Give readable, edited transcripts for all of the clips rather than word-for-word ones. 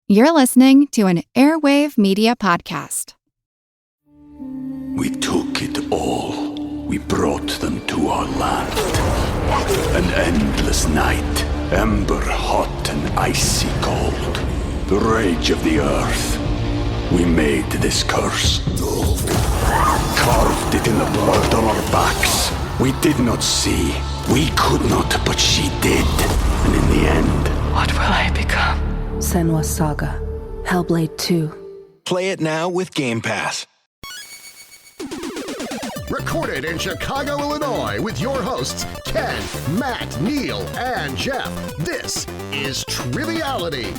You're listening to an Airwave Media Podcast. We took it all. We brought them to our land. An endless night, ember hot and icy cold. The rage of the earth. We made this curse. Carved it in the blood on our backs. We did not see. We could not, but she did. And in the end... What will I become? Senua's Saga. Hellblade 2. Play it now with Game Pass. Recorded in Chicago, Illinois, with your hosts, Ken, Matt, Neal, and Jeff. This is Triviality.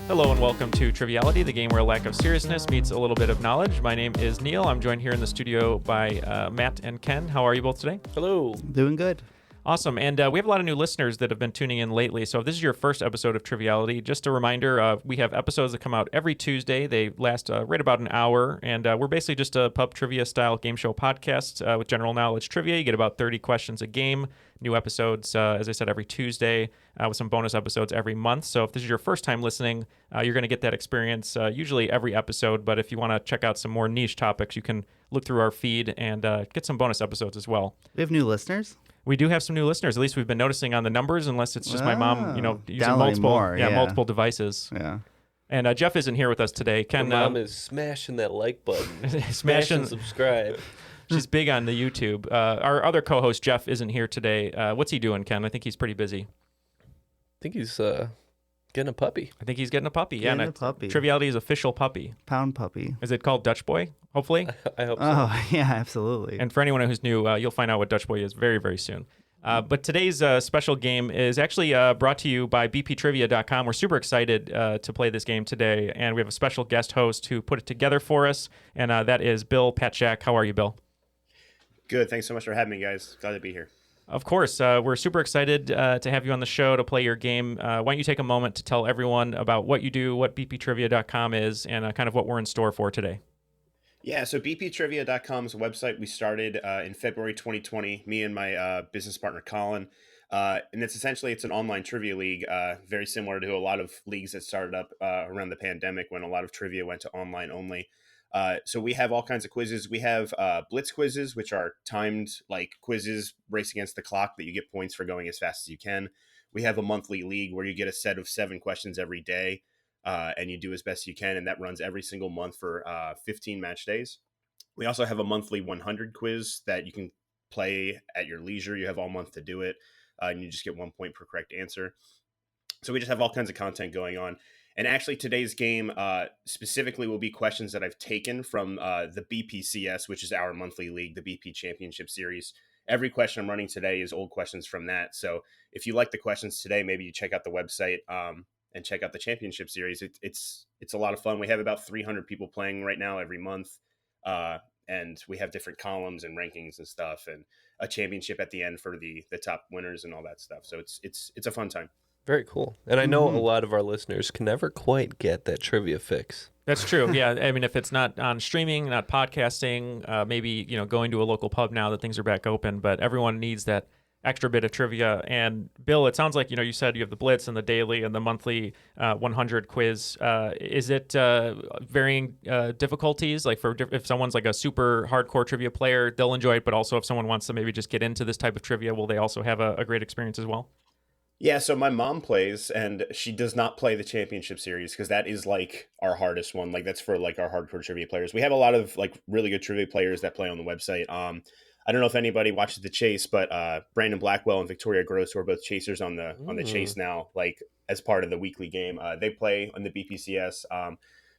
Hello and welcome to Triviality, the game where a lack of seriousness meets a little bit of knowledge. My name is Neal. I'm joined here in the studio by Matt and Ken. How are you both today? Hello. Doing good. Awesome. And we have a lot of new listeners that have been tuning in lately. So if this is your first episode of Triviality, just a reminder, we have episodes that come out every Tuesday. They last right about an hour. And we're basically just a pub trivia style game show podcast with general knowledge trivia. You get about 30 questions a game. New episodes, as I said, every Tuesday with some bonus episodes every month. So if this is your first time listening, you're going to get that experience usually every episode. But if you want to check out some more niche topics, you can look through our feed and get some bonus episodes as well. We have new listeners? We do have some new listeners. At least we've been noticing on the numbers, unless it's just my mom, using multiple devices. Yeah. And Jeff isn't here with us today. Ken, my mom is smashing that like button. Smash and subscribe. She's big on the YouTube. Our other co-host, Jeff, isn't here today. What's he doing, Ken? I think he's pretty busy. I think he's getting a puppy. I think he's getting a puppy. Getting a puppy. Triviality's official puppy. Pound puppy. Is it called Dutch Boy, hopefully? I hope so. Oh, yeah, absolutely. And for anyone who's new, you'll find out what Dutch Boy is very, very soon. But today's special game is actually brought to you by bptrivia.com. We're super excited to play this game today, and we have a special guest host who put it together for us, and that is Bill Patschak. How are you, Bill? Good. Thanks so much for having me, guys. Glad to be here. Of course. We're super excited to have you on the show to play your game. Why don't you take a moment to tell everyone about what you do, what bptrivia.com is, and kind of what we're in store for today. Yeah, so bptrivia.com is a website we started in February 2020, me and my business partner, Colin. And it's an online trivia league, very similar to a lot of leagues that started up around the pandemic when a lot of trivia went to online only. So we have all kinds of quizzes. We have blitz quizzes, which are timed like quizzes, race against the clock that you get points for going as fast as you can. We have a monthly league where you get a set of 7 questions every day, and you do as best you can. And that runs every single month for 15 match days. We also have a monthly 100 quiz that you can play at your leisure. You have all month to do it, and you just get 1 point per correct answer. So we just have all kinds of content going on. And actually, today's game specifically will be questions that I've taken from the BPCS, which is our monthly league, the BP Championship Series. Every question I'm running today is old questions from that. So if you like the questions today, maybe you check out the website and check out the Championship Series. It's a lot of fun. We have about 300 people playing right now every month. And we have different columns and rankings and stuff, and a championship at the end for the top winners and all that stuff. So it's a fun time. Very cool. And I know a lot of our listeners can never quite get that trivia fix. That's true. Yeah. I mean, if it's not on streaming, not podcasting, maybe, going to a local pub now that things are back open, but everyone needs that extra bit of trivia. And Bill, it sounds like, you said you have the Blitz and the daily and the monthly 100 quiz. Is it varying difficulties? Like if someone's like a super hardcore trivia player, they'll enjoy it. But also if someone wants to maybe just get into this type of trivia, will they also have a great experience as well? Yeah, so my mom plays, and she does not play the Championship Series because that is like our hardest one. Like that's for like our hardcore trivia players. We have a lot of like really good trivia players that play on the website. I don't know if anybody watches the Chase, but Brandon Blackwell and Victoria Gross, who are both chasers on the Chase now, like as part of the weekly game, they play on the BPCS.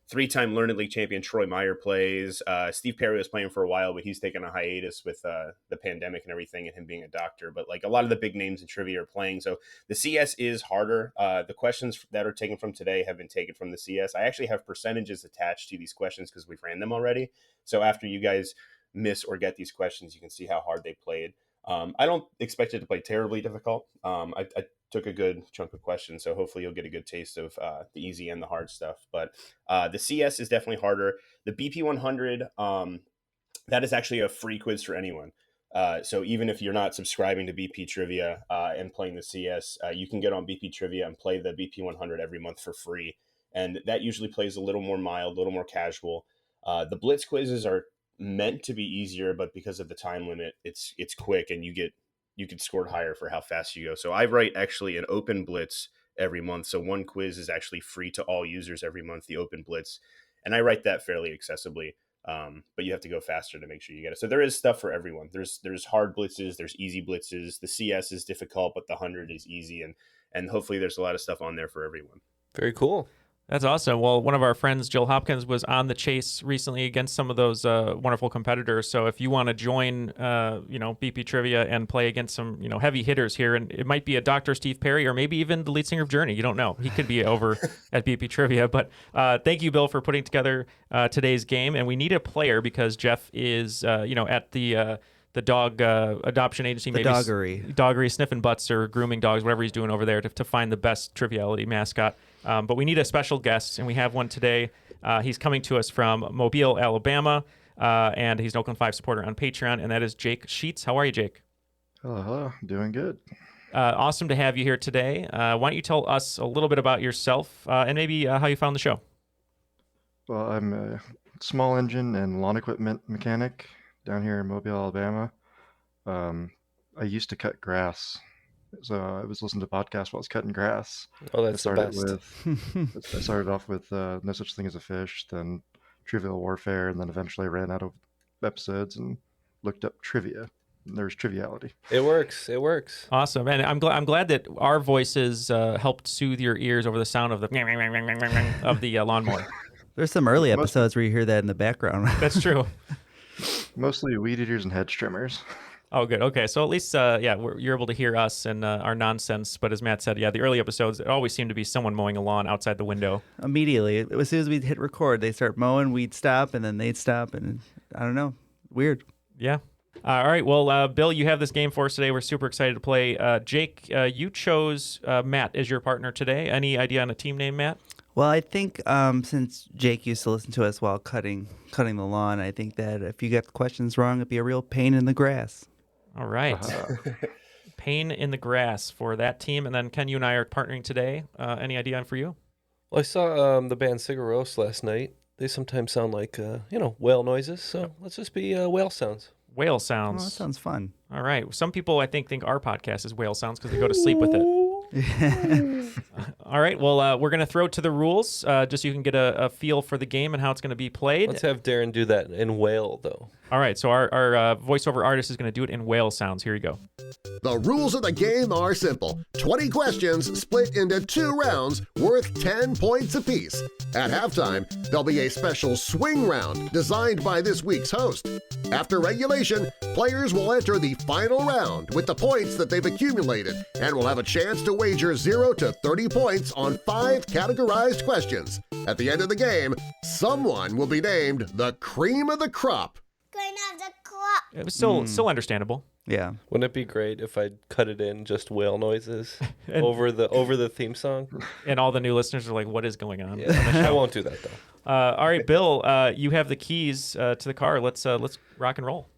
3-time Learned League champion Troy Meyer plays. Steve Perry was playing for a while, but he's taken a hiatus with the pandemic and everything and him being a doctor. But like a lot of the big names in trivia are playing. So the CS is harder. The questions that are taken from today have been taken from the CS. I actually have percentages attached to these questions because we've ran them already. So after you guys miss or get these questions, you can see how hard they played. I don't expect it to play terribly difficult. I took a good chunk of questions, so hopefully you'll get a good taste of the easy and the hard stuff. But the CS is definitely harder. The BP 100, that is actually a free quiz for anyone. So even if you're not subscribing to BP Trivia and playing the CS, you can get on BP Trivia and play the BP 100 every month for free. And that usually plays a little more mild, a little more casual. The Blitz quizzes are meant to be easier, but because of the time limit, it's quick and you get scored higher for how fast you go. So I write actually an open Blitz every month. So one quiz is actually free to all users every month, the open Blitz. And I write that fairly accessibly. But you have to go faster to make sure you get it. So there is stuff for everyone. There's hard blitzes, there's easy blitzes. The CS is difficult, but the 100 is easy, and hopefully there's a lot of stuff on there for everyone. Very cool. That's awesome. Well, one of our friends, Jill Hopkins, was on the chase recently against some of those wonderful competitors. So if you want to join, BP Trivia and play against some, heavy hitters here, and it might be a Dr. Steve Perry or maybe even the lead singer of Journey. You don't know. He could be over at BP Trivia. But thank you, Bill, for putting together today's game. And we need a player because Jeff is, at the dog adoption agency, The doggery, sniffing butts or grooming dogs, whatever he's doing over there to find the best Triviality mascot. But we need a special guest, and we have one today. He's coming to us from Mobile, Alabama, and he's an Oakland 5 supporter on Patreon, and that is Jake Sheets. How are you, Jake? Hello. Doing good. Awesome to have you here today. Why don't you tell us a little bit about yourself and maybe how you found the show? Well, I'm a small engine and lawn equipment mechanic down here in Mobile, Alabama. I used to cut grass. So I was listening to podcasts while I was cutting grass. Oh, that's the best. I started off with No Such Thing as a Fish, then Trivial Warfare, and then eventually ran out of episodes and looked up trivia. And there's Triviality. It works. Awesome, and I'm glad that our voices helped soothe your ears over the sound of the lawnmower. There's some early episodes where you hear that in the background. That's true. Mostly weed eaters and hedge trimmers. Oh, good. Okay, so at least, you're able to hear us and our nonsense. But as Matt said, the early episodes, it always seemed to be someone mowing a lawn outside the window. Immediately. As soon as we'd hit record, they'd start mowing, we'd stop, and then they'd stop, and I don't know. Weird. Yeah. All right. Well, Bill, you have this game for us today. We're super excited to play. Jake, you chose Matt as your partner today. Any idea on a team name, Matt? Well, I think since Jake used to listen to us while cutting the lawn, I think that if you got the questions wrong, it'd be a real pain in the grass. All right. Pain in the grass for that team. And then, Ken, you and I are partnering today. Any idea for you? Well, I saw the band Sigur Rós last night. They sometimes sound like, whale noises. So let's just be whale sounds. Whale sounds. Oh, that sounds fun. All right. Some people, I think our podcast is whale sounds because they go to sleep with it. All right. Well, we're going to throw to the rules just so you can get a feel for the game and how it's going to be played. Let's have Darren do that in whale, though. All right. So our voiceover artist is going to do it in whale sounds. Here you go. The rules of the game are simple. 20 questions split into 2 rounds worth 10 points apiece. At halftime, there'll be a special swing round designed by this week's host. After regulation, players will enter the final round with the points that they've accumulated and will have a chance to wager 0 to 30 points on 5 categorized questions. At the end of the game, someone will be named the cream of the crop. It was still understandable. Yeah. Wouldn't it be great if I cut it in just whale noises over the theme song? And all the new listeners are like, what is going on? Yeah, I won't do that, though. All right, Bill, you have the keys to the car. Let's rock and roll.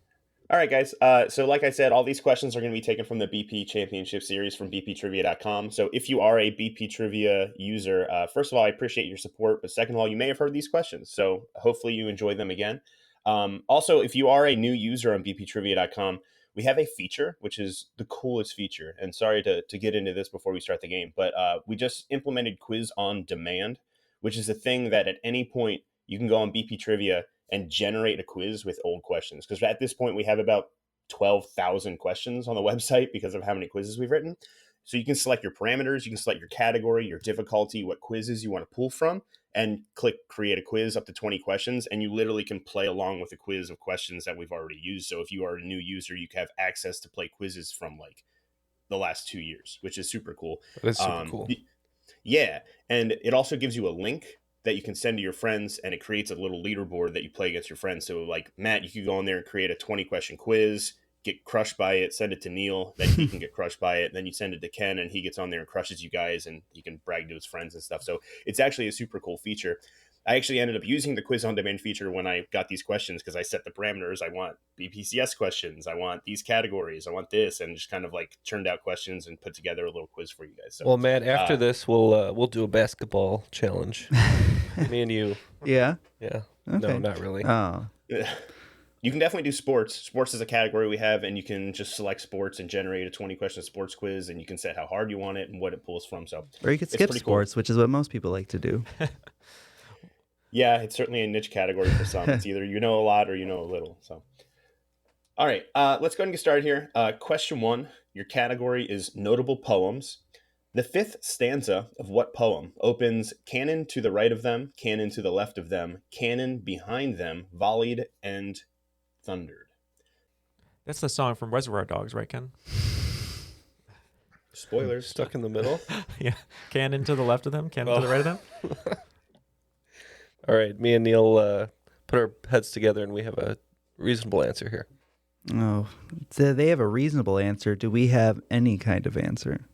All right, guys. So like I said, all these questions are going to be taken from the BP Championship Series from bptrivia.com. So if you are a BP Trivia user, first of all, I appreciate your support. But second of all, you may have heard these questions. So hopefully you enjoy them again. Also, if you are a new user on bptrivia.com, we have a feature, which is the coolest feature. And sorry to get into this before we start the game, but we just implemented Quiz on Demand, which is a thing that at any point you can go on BP Trivia and generate a quiz with old questions. Because at this point, we have about 12,000 questions on the website because of how many quizzes we've written. So you can select your parameters, you can select your category, your difficulty, what quizzes you want to pull from, and click create a quiz up to 20 questions. And you literally can play along with a quiz of questions that we've already used. So if you are a new user, you can have access to play quizzes from like the last 2 years, which is super cool. That's super cool. Yeah. And it also gives you a link that you can send to your friends, and it creates a little leaderboard that you play against your friends. So like Matt, you could go on there and create a 20 question quiz, get crushed by it, send it to Neal, then he can get crushed by it. Then you send it to Ken and he gets on there and crushes you guys, and he can brag to his friends and stuff. So it's actually a super cool feature. I actually ended up using the quiz on demand feature when I got these questions because I set the parameters. I want BPCS questions. I want these categories. I want this, and just kind of like churned out questions and put together a little quiz for you guys. So, well, Matt, after this, we'll do a basketball challenge. Me and you. Yeah. Yeah. Okay. No, not really. Oh. You can definitely do sports. Sports is a category we have, and you can just select sports and generate a 20-question sports quiz, and you can set how hard you want it and what it pulls from. So, Or you could skip sports, which is what most people like to do. Yeah, it's certainly a niche category for some. It's either you know a lot or you know a little. So, all right, let's go ahead and get started here. Question 1, your category is notable poems. The 5th stanza of what poem opens cannon to the right of them, cannon to the left of them, cannon behind them, volleyed and thundered? That's the song from Reservoir Dogs, right, Ken? Spoilers. Stuck in the middle? Yeah. Cannon to the left of them, cannon to the right of them. All right, me and Neal put our heads together, and we have a reasonable answer here. Oh, so they have a reasonable answer. Do we have any kind of answer?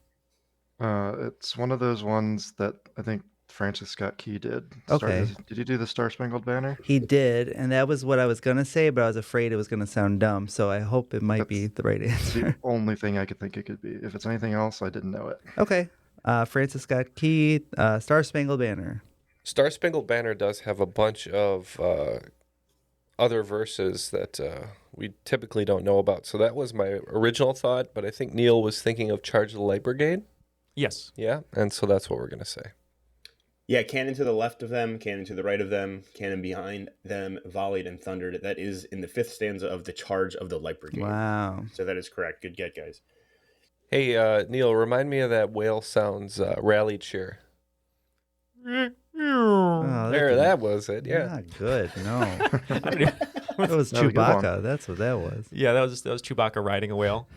It's one of those ones that I think Francis Scott Key did. Okay. Did he do the Star Spangled Banner? He did, and that was what I was going to say, but I was afraid it was going to sound dumb, so I hope it might be the right answer. The only thing I could think it could be. If it's anything else, I didn't know it. Okay. Francis Scott Key, Star Spangled Banner. Star Spangled Banner does have a bunch of other verses that we typically don't know about. So that was my original thought, but I think Neal was thinking of Charge of the Light Brigade. Yes. Yeah, and so that's what we're going to say. Yeah, cannon to the left of them, cannon to the right of them, cannon behind them, volleyed and thundered. That is in the 5th stanza of the Charge of the Light Brigade. Wow. So that is correct. Good get, guys. Hey, Neal, remind me of that whale sounds rally cheer. Oh, that was it. Yeah. Not good. No. That was That was a good Chewbacca. That's what that was. Yeah, that was Chewbacca riding a whale.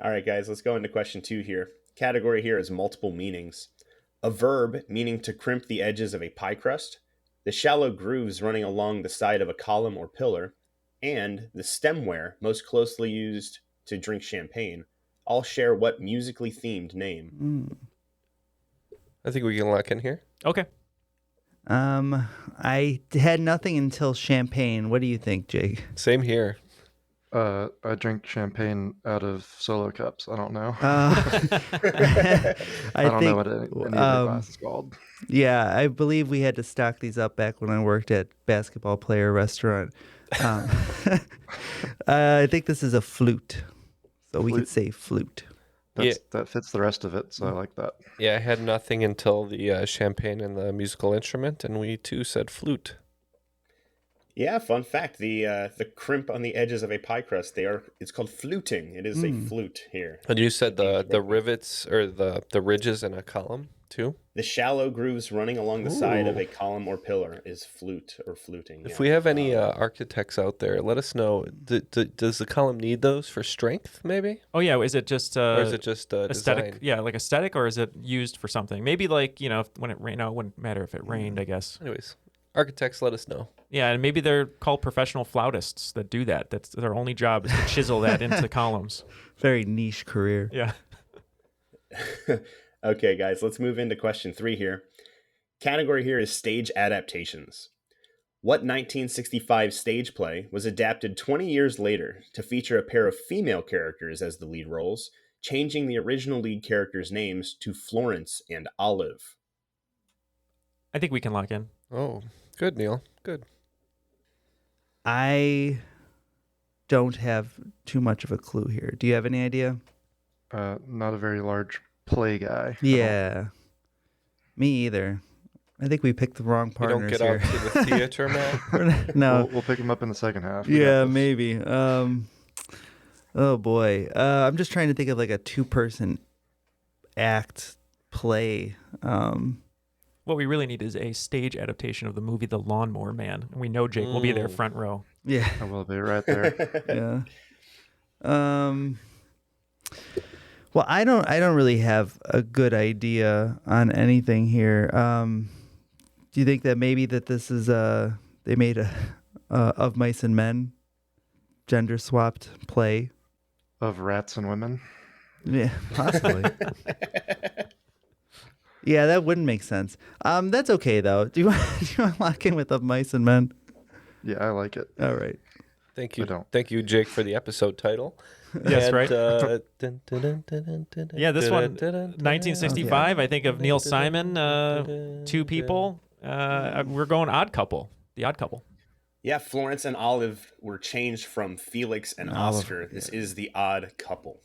All right, guys, let's go into question 2 here. Category here is multiple meanings. A verb meaning to crimp the edges of a pie crust, the shallow grooves running along the side of a column or pillar, and the stemware most closely used to drink champagne all share what musically themed name? I think we can lock in here. Okay. I had nothing until champagne. What do you think, Jake? Same here. I drink champagne out of solo cups. I don't know. I don't know what any of the glass is called. Yeah, I believe we had to stock these up back when I worked at Basketball Player Restaurant. I think this is a flute. So we could say flute. That fits the rest of it, so I like that. Yeah, I had nothing until the champagne and the musical instrument, and we too said flute. Yeah, fun fact. The crimp on the edges of a pie crust, it's called fluting. It is a flute here. And you said the rivets or the ridges in a column too? The shallow grooves running along the side of a column or pillar is flute or fluting. If we have any architects out there, let us know. Does the column need those for strength, maybe? Oh, yeah. Is it just or is it just aesthetic? design? Yeah, like aesthetic, or is it used for something? Maybe like, when it rained. No, it wouldn't matter if it rained, I guess. Anyways, architects, let us know. Yeah, and maybe they're called professional flautists that do that. That's their only job is to chisel that into columns. Very niche career. Yeah. Okay, guys, let's move into question 3 here. Category here is stage adaptations. What 1965 stage play was adapted 20 years later to feature a pair of female characters as the lead roles, changing the original lead characters' names to Florence and Olive? I think we can lock in. Oh, good, Neal. Good. I don't have too much of a clue here. Do you have any idea? Not a very large play guy. Yeah. Me either. I think we picked the wrong You partners don't get here. out to the theater, man? No. We'll pick him up in the second half. We got Yeah, this. maybe. Oh boy. I'm just trying to think of like a 2-person act play. What we really need is a stage adaptation of the movie The Lawnmower Man. And we know Jake will be there front row. Yeah. I will be right there. Yeah. Well, I don't really have a good idea on anything here. Do you think that maybe that this is they made a Of Mice and Men gender swapped play Of Rats and Women? Yeah, possibly. Yeah, that wouldn't make sense. That's okay though. Do you want to lock in with Of Mice and Men? Yeah, I like it. All right. Thank I you. don't. Thank you, Jake, for the episode title. Yes, And, right. yeah, Yeah, this one, 1965. I think of Neil Simon. Two people. We're going Odd Couple. The Odd Couple. Yeah, Florence and Olive were changed from Felix and Oscar. This is the Odd Couple.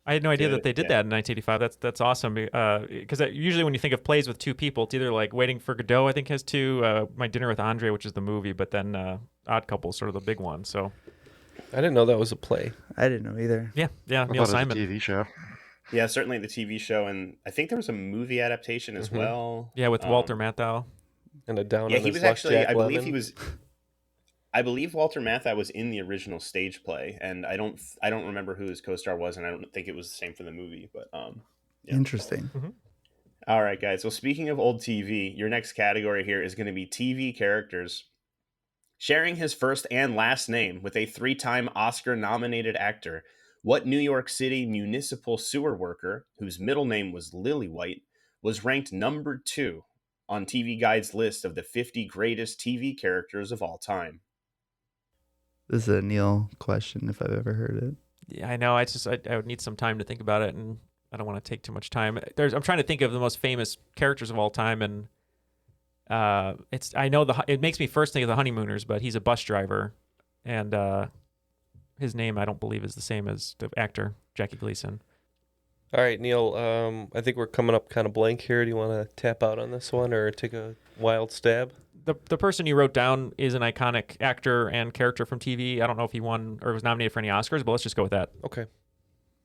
I had no idea that they did that in 1985. That's awesome. Because usually when you think of plays with two people, it's either like Waiting for Godot, I think has two. My Dinner with Andre, which is the movie, but then Odd Couple is sort of the big one. So I didn't know that was a play. I didn't know either. yeah, I Neil thought it was Simon. a TV show. Yeah, certainly the TV show, and I think there was a movie adaptation as well. Yeah, with Walter Matthau. And a down. Yeah, on he his was luck, actually. Jack I believe Lemmon. he was. I believe Walter Matthau was in the original stage play, and I don't remember who his co-star was, and I don't think it was the same for the movie. But yeah. Interesting. All right, guys. Well, speaking of old TV, your next category here is going to be TV characters sharing his first and last name with a 3-time Oscar-nominated actor. What New York City municipal sewer worker, whose middle name was Lillywhite, was ranked number 2 on TV Guide's list of the 50 greatest TV characters of all time? This is a Neil question if I've ever heard it. Yeah, I know. I would need some time to think about it, and I don't want to take too much time. I'm trying to think of the most famous characters of all time, and it makes me first think of the Honeymooners, but he's a bus driver, and his name I don't believe is the same as the actor Jackie Gleason. All right, Neil. I think we're coming up kind of blank here. Do you want to tap out on this one or take a wild stab? The person you wrote down is an iconic actor and character from TV. I don't know if he won or was nominated for any Oscars, but let's just go with that. Okay.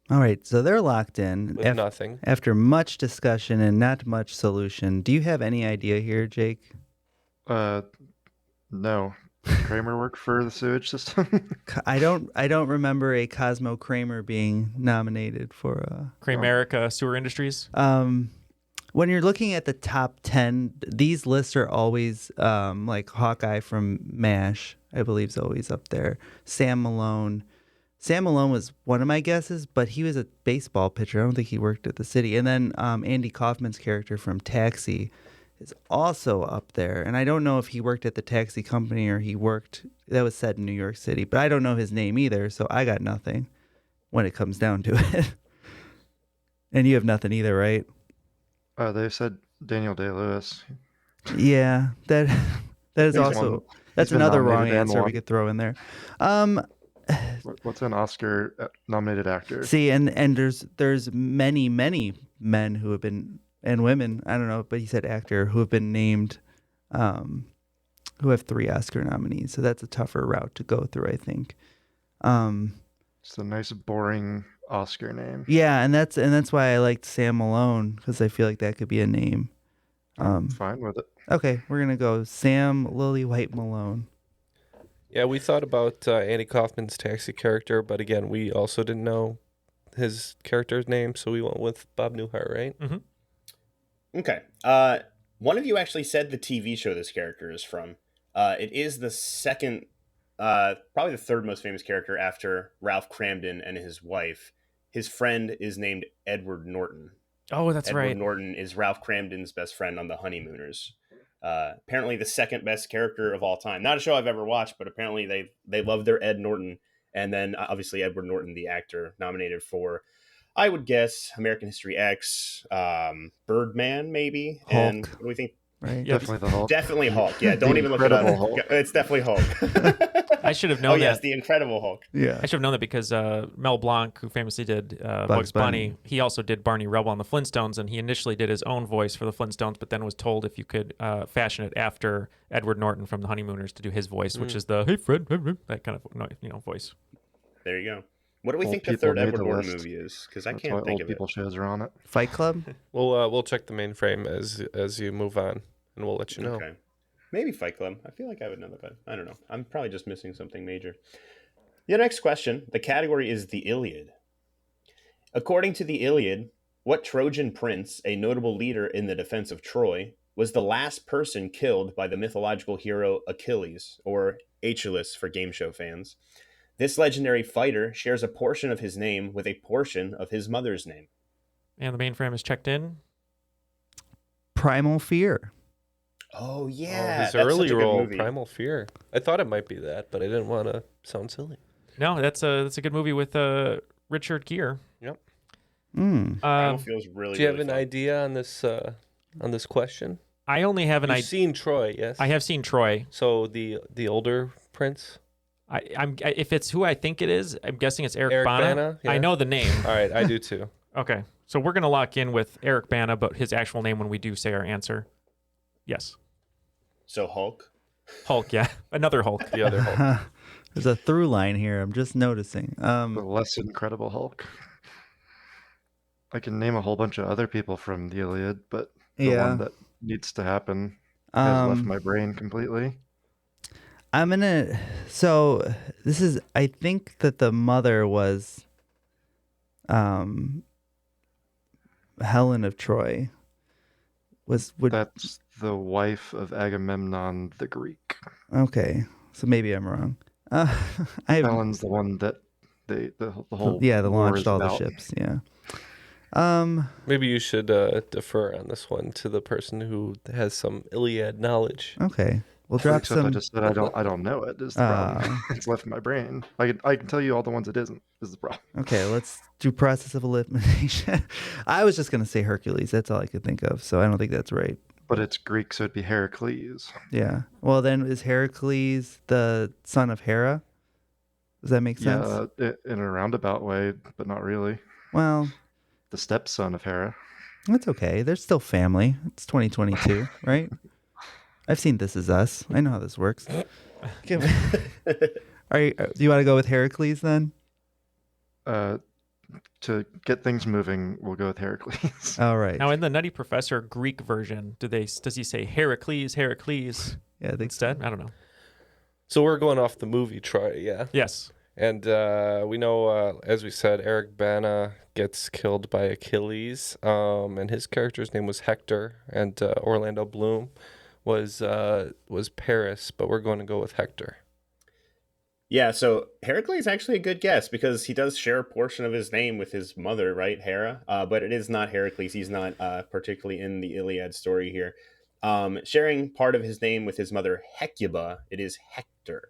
All right, so they're locked in. With nothing. After much discussion and not much solution. Do you have any idea here, Jake? No. Kramer worked for the sewage system. I don't remember a Cosmo Kramer being nominated for Kramerica Sewer Industries. When you're looking at the top 10, these lists are always like Hawkeye from MASH, I believe, is always up there. Sam Malone was one of my guesses, but he was a baseball pitcher. I don't think he worked at the city. And then Andy Kaufman's character from Taxi is also up there. And I don't know if he worked at the taxi company or that was said in New York City, but I don't know his name either, so I got nothing when it comes down to it. And you have nothing either, right? They said Daniel Day-Lewis. Yeah, that is also that's another wrong answer we could throw in there. What's an Oscar-nominated actor? See, and there's many men who have been, and women, I don't know, but he said actor, who have been named, who have 3 Oscar nominees. So that's a tougher route to go through, I think. It's a nice, boring Oscar name. Yeah, and that's why I liked Sam Malone, because I feel like that could be a name. I'm fine with it. Okay, we're gonna go Sam Lillywhite Malone. Yeah, we thought about Andy Kaufman's Taxi character, but again, we also didn't know his character's name, so we went with Bob Newhart, right? Mm-hmm. Okay. One of you actually said the TV show this character is from. It is the second, probably the third most famous character after Ralph Cramden and his wife. His friend is named Edward Norton. Oh, that's right. Edward Norton is Ralph Cramden's best friend on The Honeymooners. Apparently the second best character of all time. Not a show I've ever watched, but apparently they love their Ed Norton. And then obviously Edward Norton, the actor, nominated for, I would guess, American History X, Birdman, maybe. Hulk. And what do we think? Right. Yep. Definitely the Hulk. Definitely Hulk. Yeah, don't The even look it up. Incredible Hulk. It's definitely Hulk. I should have known Oh yes, that. the Incredible Hulk. Yeah. I should have known that because Mel Blanc, who famously did Bugs Bunny, he also did Barney Rubble on the Flintstones, and he initially did his own voice for the Flintstones, but then was told if you could fashion it after Edward Norton from the Honeymooners to do his voice, which is the "Hey Fred," that kind of voice. There you go. What do we Old think the people third made Edward the Norton list. movie is? Because I That's can't why think old of people it. shows are on it. Fight Club? We'll check the mainframe as you move on, and we'll let you know. Okay. Maybe Fight Club. I feel like I would know that, but I don't know. I'm probably just missing something major. The next question, the category is the Iliad. According to the Iliad, what Trojan prince, a notable leader in the defense of Troy, was the last person killed by the mythological hero Achilles, or Aeschylus for game show fans? This legendary fighter shares a portion of his name with a portion of his mother's name. And the mainframe is checked in. Primal Fear. Oh Oh, yeah, his that's early such a good role, movie. Primal Fear. I thought it might be that, but I didn't want to sound silly. No, that's a good movie with Richard Gere. Yep. Primal feels really. Do you have really an fun. idea on this question? I only have an You've idea. seen Troy, yes? I have seen Troy. So the older prince? If it's who I think it is, I'm guessing it's Eric Bana. Bana? Yeah. I know the name. All right, I do too. Okay, so we're gonna lock in with Eric Bana, but his actual name when we do say our answer. Yes. So Hulk. Hulk, yeah, another Hulk. The other Hulk. There's a through line here. I'm just noticing. The less incredible Hulk. I can name a whole bunch of other people from the Iliad, but the Yeah. one that needs to happen has left Um, my brain completely. I'm gonna. So this is. I think that the mother was, Helen of Troy. That's the wife of Agamemnon the Greek. Okay, so maybe I'm wrong. Helen's the one that the whole yeah, that war launched is all the about. ships. Yeah. Maybe you should defer on this one to the person who has some Iliad knowledge. Okay. We'll drop Except some. I just said I don't know it. Is the problem? It's left in my brain. I can tell you all the ones it isn't. Is the problem? Okay, let's do process of elimination. I was just gonna say Hercules. That's all I could think of. So I don't think that's right. But it's Greek, so it'd be Heracles. Yeah. Well, then is Heracles the son of Hera? Does that make sense? Yeah, in a roundabout way, but not really. Well, the stepson of Hera. That's okay. They're still family. It's 2022, right? I've seen This Is Us. I know how this works. Do you want to go with Heracles then? To get things moving, we'll go with Heracles. All right. Now, in the Nutty Professor Greek version, does he say Heracles, Heracles? Yeah, instead? I don't know. So we're going off the movie Troy, yeah? Yes. And we know, as we said, Eric Bana gets killed by Achilles, and his character's name was Hector, and Orlando Bloom was Paris, but we're going to go with Hector. Yeah, so Heracles is actually a good guess because he does share a portion of his name with his mother, right, Hera? But it is not Heracles. He's not particularly in the Iliad story here. Sharing part of his name with his mother, Hecuba, it is Hector.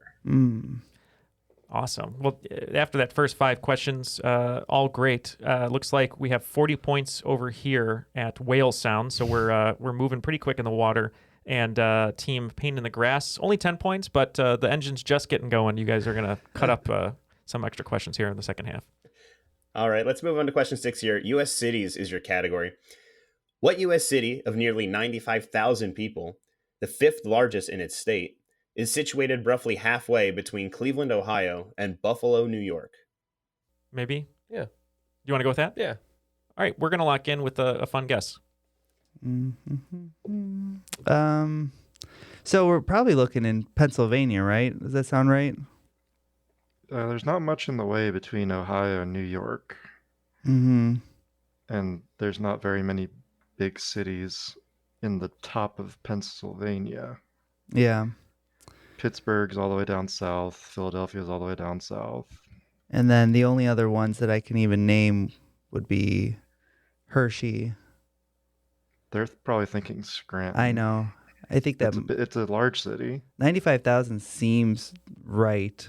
Awesome. Well, after that first 5 questions, all great. Looks like we have 40 points over here at Whale Sound, so we're moving pretty quick in the water. And team Pain in the Grass, only 10 points, but the engine's just getting going. You guys are going to cut up some extra questions here in the second half. All right, let's move on to question 6 here. U.S. cities is your category. What U.S. city of nearly 95,000 people, the 5th largest in its state, is situated roughly halfway between Cleveland, Ohio, and Buffalo, New York? Maybe? Yeah. You want to go with that? Yeah. All right, we're going to lock in with a fun guess. So we're probably looking in Pennsylvania, right? Does that sound right? There's not much in the way between Ohio and New York. Mm-hmm. And there's not very many big cities in the top of Pennsylvania. Yeah. Pittsburgh's all the way down south. Philadelphia's all the way down south. And then the only other ones that I can even name would be Hershey. They're probably thinking Scranton. I know. I think that it's a large city. 95,000 seems right.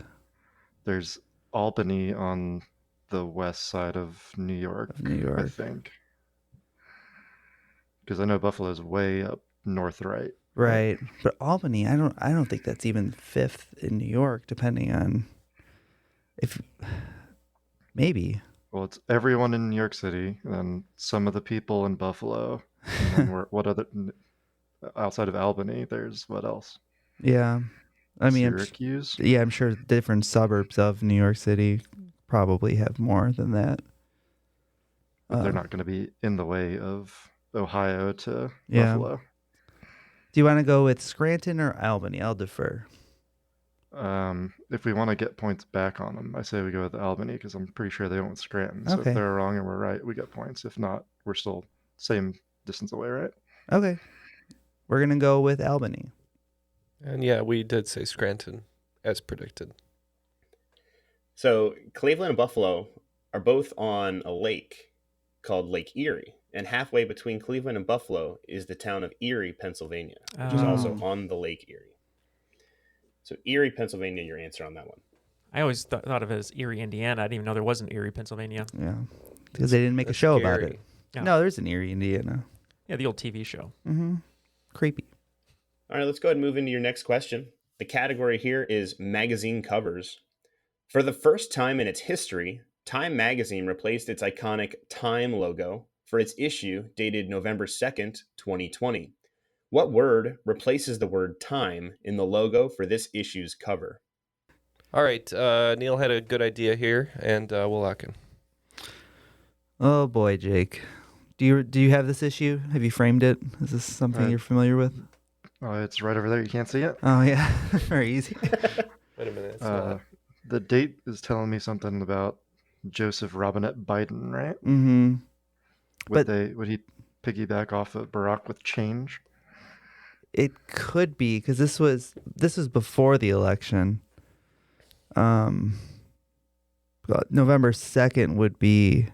There's Albany on the west side of New York. I think. Because I know Buffalo's way up north, right? Right. But Albany, I don't think that's even 5th in New York, depending on if maybe. Well, it's everyone in New York City, and then some of the people in Buffalo. And then what other outside of Albany? There's what else? Yeah, I mean, Syracuse. I'm sure different suburbs of New York City probably have more than that. But they're not going to be in the way of Ohio to Yeah. Buffalo. Do you want to go with Scranton or Albany? I'll defer. If we want to get points back on them, I say we go with Albany because I'm pretty sure they went with Scranton. So Okay. if they're wrong and we're right, we get points. If not, we're still same distance away, right? Okay. We're going to go with Albany. And yeah, we did say Scranton, as predicted. So Cleveland and Buffalo are both on a lake called Lake Erie. and halfway between Cleveland and Buffalo is the town of Erie, Pennsylvania, which is also on the Lake Erie. So Erie, Pennsylvania, your answer on that one. I always thought of it as Erie, Indiana. I didn't even know there was an Erie, Pennsylvania. Yeah, because they didn't make a show about it. Yeah. No, there's an Erie, Indiana. Yeah, the old TV show. Mm-hmm. Creepy. All right, let's go ahead and move into your next question. The category here is magazine covers. For the first time in its history, Time magazine replaced its iconic Time logo for its issue dated November 2nd, 2020. What word replaces the word time in the logo for this issue's cover? All right, Neal had a good idea here, and we'll lock in. Oh boy, Jake. Do you have this issue? Have you framed it? Is this something you're familiar with? It's right over there. You can't see it? Oh, yeah. Very easy. Wait a minute. It's not. The date is telling me something about Joseph Robinette Biden, right? Mm-hmm. Would he piggyback off of Barack with change? It could be, because this was before the election. November 2nd would be,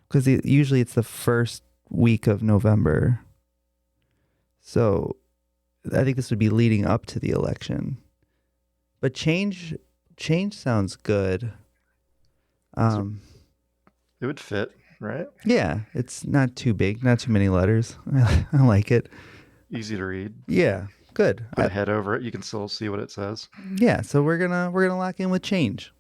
because usually it's the first week of November. So I think this would be leading up to the election. But change sounds good. It would fit, right? Yeah, it's not too big, not too many letters. I like it. Easy to read. Yeah, good. Put a head over it, you can still see what it says. Yeah, so we're gonna lock in with change.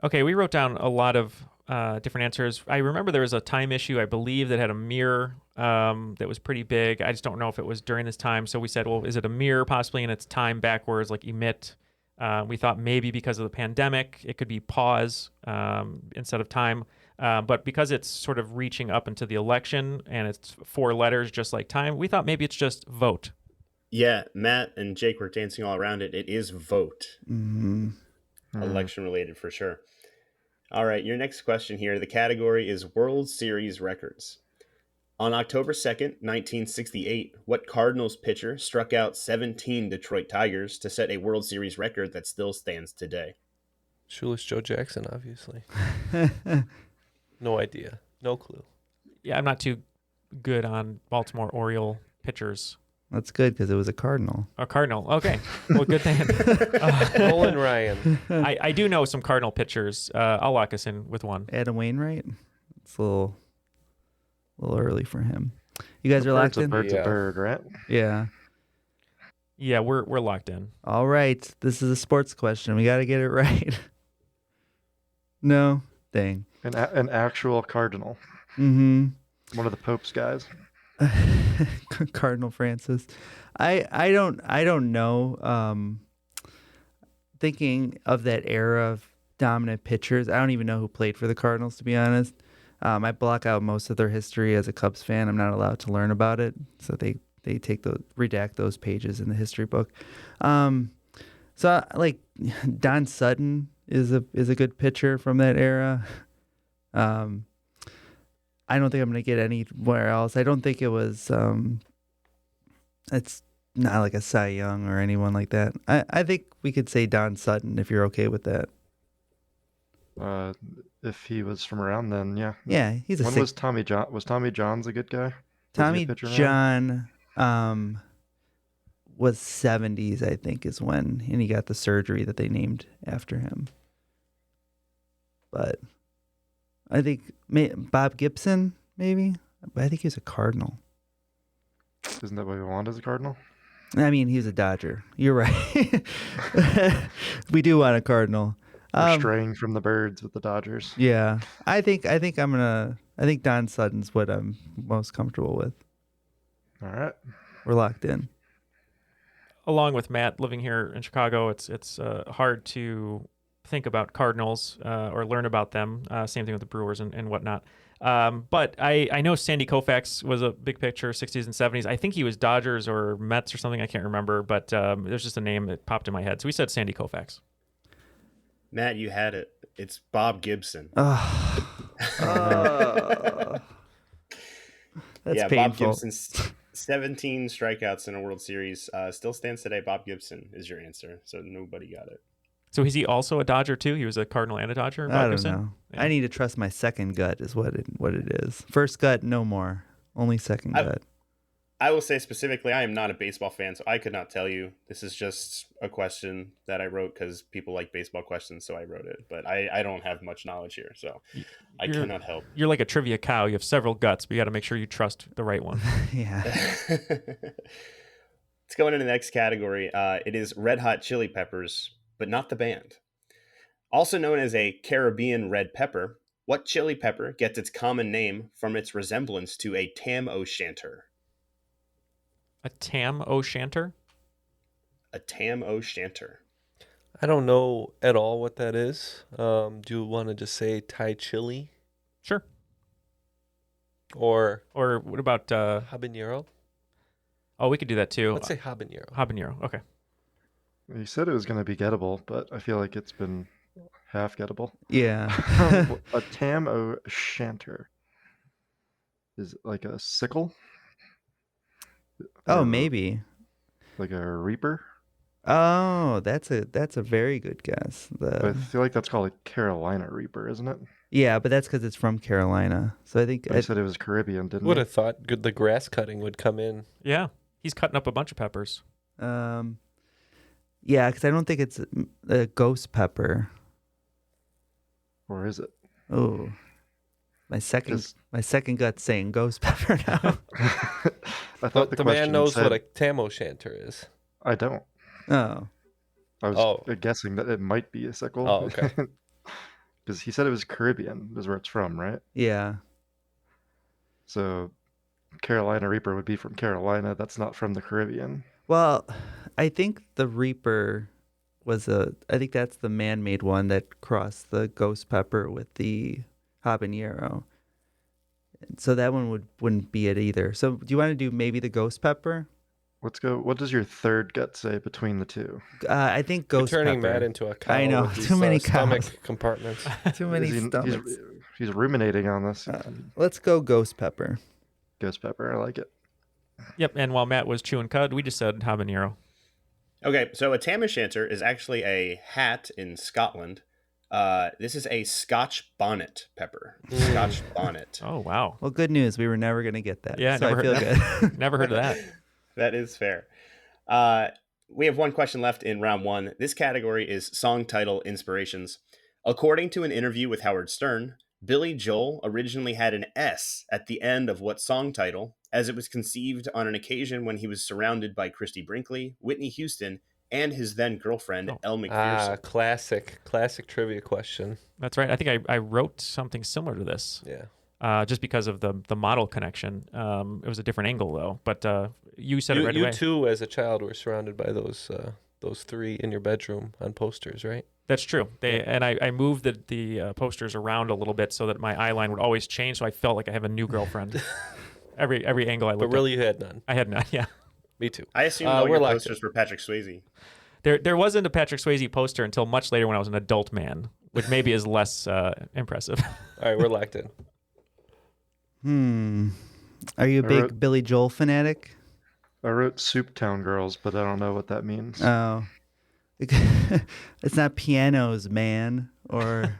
Okay, we wrote down a lot of different answers. I remember there was a Time issue, I believe, that had a mirror that was pretty big. I just don't know if it was during this time. So we said, well, is it a mirror possibly and it's time backwards, like emit? We thought maybe because of the pandemic, it could be pause instead of time. But because it's sort of reaching up into the election and it's 4 letters just like time, we thought maybe it's just vote. Yeah, Matt and Jake were dancing all around it. It is vote. Mm-hmm. Election related for sure. All right, your next question here. The category is World Series records. On October 2nd, 1968, what Cardinals pitcher struck out 17 Detroit Tigers to set a World Series record that still stands today? Shoeless Joe Jackson, obviously. No idea. No clue. Yeah, I'm not too good on Baltimore Oriole pitchers. That's good because it was a Cardinal. A Cardinal. Okay. Well, good thing. Nolan Ryan. I do know some Cardinal pitchers. I'll lock us in with one. Adam Wainwright. It's a little early for him. You guys are locked in? Bird's a bird, right? Yeah. Yeah, we're locked in. All right. This is a sports question. We got to get it right. No? Dang. An actual cardinal. Mm-hmm. One of the Pope's guys. Cardinal Francis. I don't know. Thinking of that era of dominant pitchers, I don't even know who played for the Cardinals, to be honest. I block out most of their history as a Cubs fan. I'm not allowed to learn about it, so they redact those pages in the history book. So like Don Sutton is a good pitcher from that era. I don't think I'm going to get anywhere else. I don't think it was, it's not like a Cy Young or anyone like that. I think we could say Don Sutton if you're okay with that. If he was from around then, yeah. Yeah, he's a When was Tommy John? Was Tommy John's a good guy? Tommy John was 70s, I think, is when, and he got the surgery that they named after him. But I think Bob Gibson, maybe. But I think he was a Cardinal. Isn't that what we want as a Cardinal? I mean, he was a Dodger. You're right. We do want a Cardinal. We're straying from the birds with the Dodgers. Yeah, I think Don Sutton's what I'm most comfortable with. All right, we're locked in. Along with Matt, living here in Chicago, it's hard to think about Cardinals or learn about them. Same thing with the Brewers and whatnot. But I know Sandy Koufax was a big picture, 60s and 70s. I think he was Dodgers or Mets or something. I can't remember, but there's just a name that popped in my head. So we said Sandy Koufax. Matt, you had it. It's Bob Gibson. That's yeah, painful. Bob Gibson's 17 strikeouts in a World Series still stands today. Bob Gibson is your answer, so nobody got it. So is he also a Dodger too? He was a Cardinal and a Dodger? I don't Gibson? know. Yeah. I need to trust my second gut is what it is. First gut, no more. Only second gut. I will say specifically, I am not a baseball fan, so I could not tell you. This is just a question that I wrote because people like baseball questions, so I wrote it. But I don't have much knowledge here, so I cannot help. You're like a trivia cow. You have several guts, but you got to make sure you trust the right one. Yeah. Let's go into the next category. It is Red Hot Chili Peppers, but not the band. Also known as a Caribbean red pepper, what chili pepper gets its common name from its resemblance to a tam o'shanter? A tam o'shanter? A tam o'shanter. I don't know at all what that is. Do you want to just say Thai chili? Sure. Or what about habanero? Oh, we could do that too. Let's say habanero. Habanero. Okay. You said it was going to be gettable, but I feel like it's been half gettable. Yeah. A tam o'shanter is like a sickle. Oh, maybe. Like a reaper. Oh, that's a very good guess. But I feel like that's called a Carolina reaper, isn't it? Yeah, but that's because it's from Carolina. So I think I said it was Caribbean, didn't Would you? have thought the grass cutting would come in. Yeah. He's cutting up a bunch of peppers. Yeah, because I don't think it's a ghost pepper. Or is it? Oh, my second gut's saying ghost pepper now. I thought the man knows what a tam o'shanter is. I don't. Oh. I was guessing that it might be a sickle. Oh, okay. Because he said it was Caribbean, is where it's from, right? Yeah. So Carolina Reaper would be from Carolina. That's not from the Caribbean. Well, I think the Reaper I think that's the man-made one that crossed the ghost pepper with the habanero. So that one wouldn't be it either. So do you want to do maybe the ghost pepper? Let's go. What does your third gut say between the two? I think ghost You're turning pepper. Matt into a cow. I know. With these, Too many stomach cows. compartments. Too many stomachs. He's ruminating on this. Let's go ghost pepper. Ghost pepper. I like it. Yep. And while Matt was chewing cud, we just said habanero. Okay, so a tam o'shanter is actually a hat in Scotland. This is a Scotch bonnet pepper. Scotch bonnet. Oh, wow. Well, good news. We were never going to get that. Yeah, so never I feel good. Never heard of that. That is fair. We have one question left in round one. This category is song title inspirations. According to an interview with Howard Stern, Billy Joel originally had an S at the end of what song title, as it was conceived on an occasion when he was surrounded by Christy Brinkley, Whitney Houston, and his then girlfriend, Elle McPherson. Classic trivia question. That's right. I think I wrote something similar to this. Yeah. Just because of the model connection. It was a different angle, though. But you said it right away. You, too, as a child, were surrounded by those three in your bedroom on posters, right? That's true. I moved the posters around a little bit so that my eye line would always change, so I felt like I have a new girlfriend. every angle I looked But really, at. you had none. I had none, yeah. Me too. I assumed all your posters were Patrick Swayze. There wasn't a Patrick Swayze poster until much later when I was an adult man, which maybe is less impressive. All right, we're locked in. Are you a big Billy Joel fanatic? I wrote Soup Town Girls, but I don't know what that means. Oh. It's not pianos, man. Or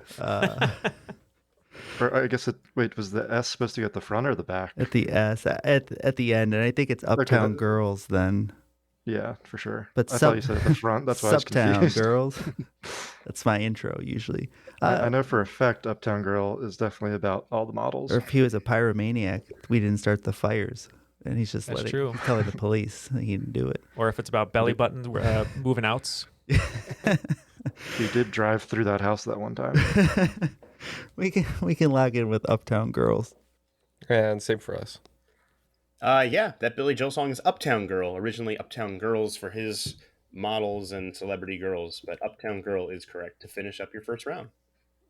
I guess was the S supposed to be at the front or the back? At the S, at the end, and I think it's Uptown Girls then. Yeah, for sure. But I thought you said at the front. That's why I was confused. Uptown Girls. That's my intro usually. I know for a fact Uptown Girl is definitely about all the models. Or if he was a pyromaniac, we didn't start the fires. And he's just telling the police he didn't do it. Or if it's about belly buttons moving outs. He did drive through that house that one time. We can log in with Uptown Girls. And same for us. Yeah, that Billy Joel song is Uptown Girl. Originally Uptown Girls for his models and celebrity girls, but Uptown Girl is correct to finish up your first round.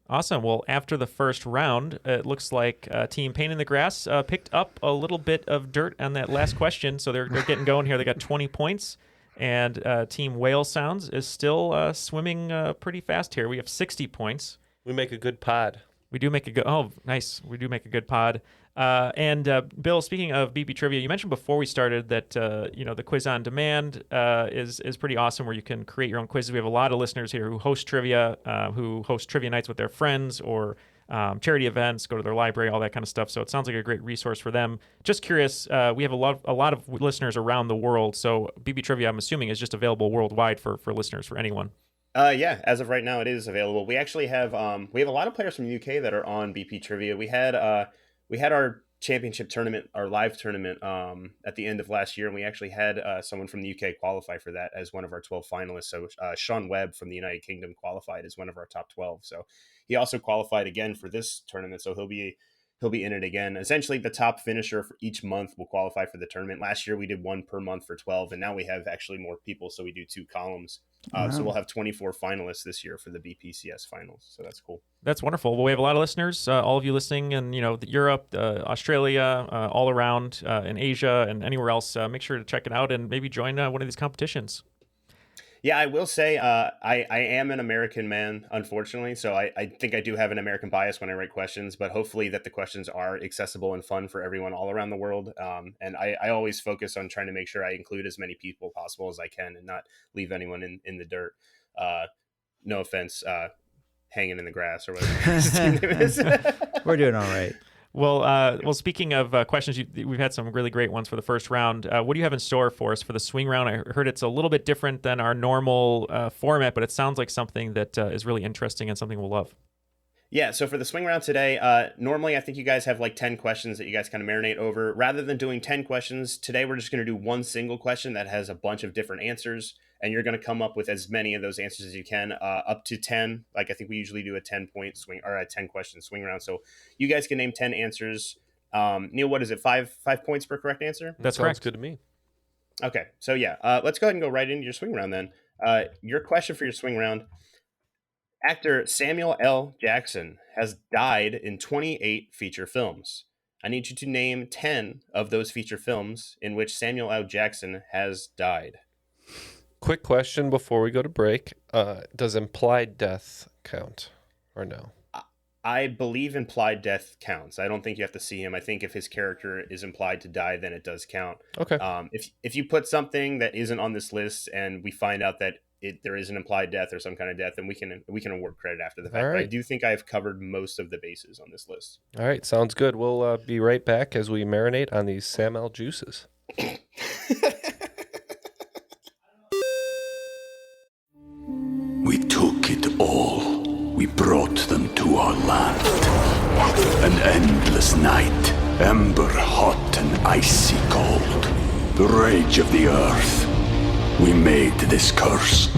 Awesome. Well, after the first round, it looks like Team Pain in the Grass picked up a little bit of dirt on that last question, so they're getting going here. They got 20 points, and Team Whale Sounds is still swimming pretty fast here. We have 60 points. We make a good pod. We do make a good. Oh, nice. We do make a good pod. And Bill, speaking of BP Trivia, you mentioned before we started that the quiz on demand is pretty awesome, where you can create your own quizzes. We have a lot of listeners here who host trivia, who host trivia nights with their friends or charity events, go to their library, all that kind of stuff. So it sounds like a great resource for them. Just curious, we have a lot of listeners around the world. So BP Trivia, I'm assuming, is just available worldwide for listeners, for anyone. Yeah, as of right now, it is available. We actually have a lot of players from the UK that are on BP Trivia. We had our championship tournament, our live tournament, at the end of last year, and we actually had someone from the UK qualify for that as one of our 12 finalists. So Sean Webb from the United Kingdom qualified as one of our top 12. So he also qualified again for this tournament. So he'll be in it again. Essentially, the top finisher for each month will qualify for the tournament. Last year, we did one per month for 12, and now we have actually more people, so we do 2 columns. So we'll have 24 finalists this year for the BPCS finals. So that's cool. That's wonderful. Well, we have a lot of listeners, all of you listening in, Europe, Australia, all around, in Asia, and anywhere else. Make sure to check it out and maybe join one of these competitions. Yeah, I will say I am an American man, unfortunately. So I think I do have an American bias when I write questions, but hopefully that the questions are accessible and fun for everyone all around the world. And I always focus on trying to make sure I include as many people possible as I can and not leave anyone in the dirt. No offense, hanging in the grass or whatever. We're doing all right. Well, speaking of questions, we've had some really great ones for the first round. What do you have in store for us for the swing round? I heard it's a little bit different than our normal format, but it sounds like something that is really interesting and something we'll love. Yeah, so for the swing round today, normally I think you guys have like 10 questions that you guys kind of marinate over. Rather than doing 10 questions, today we're just going to do one single question that has a bunch of different answers, and you're going to come up with as many of those answers as you can, up to 10. Like I think we usually do a 10-point swing or a 10-question swing round. So you guys can name 10 answers. Neal, what is it? 5 points per correct answer? That's Sounds correct. good to me. Okay, so yeah, let's go ahead and go right into your swing round then. Your question for your swing round. Actor Samuel L. Jackson has died in 28 feature films. I need you to name 10 of those feature films in which Samuel L. Jackson has died. Quick question before we go to break. Does implied death count or no? I believe implied death counts. I don't think you have to see him. I think if his character is implied to die, then it does count. Okay. If you put something that isn't on this list and we find out that there is an implied death or some kind of death, then we can award credit after the fact. All right. But I do think I've covered most of the bases on this list. All right, sounds good. We'll be right back as we marinate on these Sam L juices. We took it all. We brought them to our land. An endless night, ember hot and icy cold. The rage of the earth. We made this curse.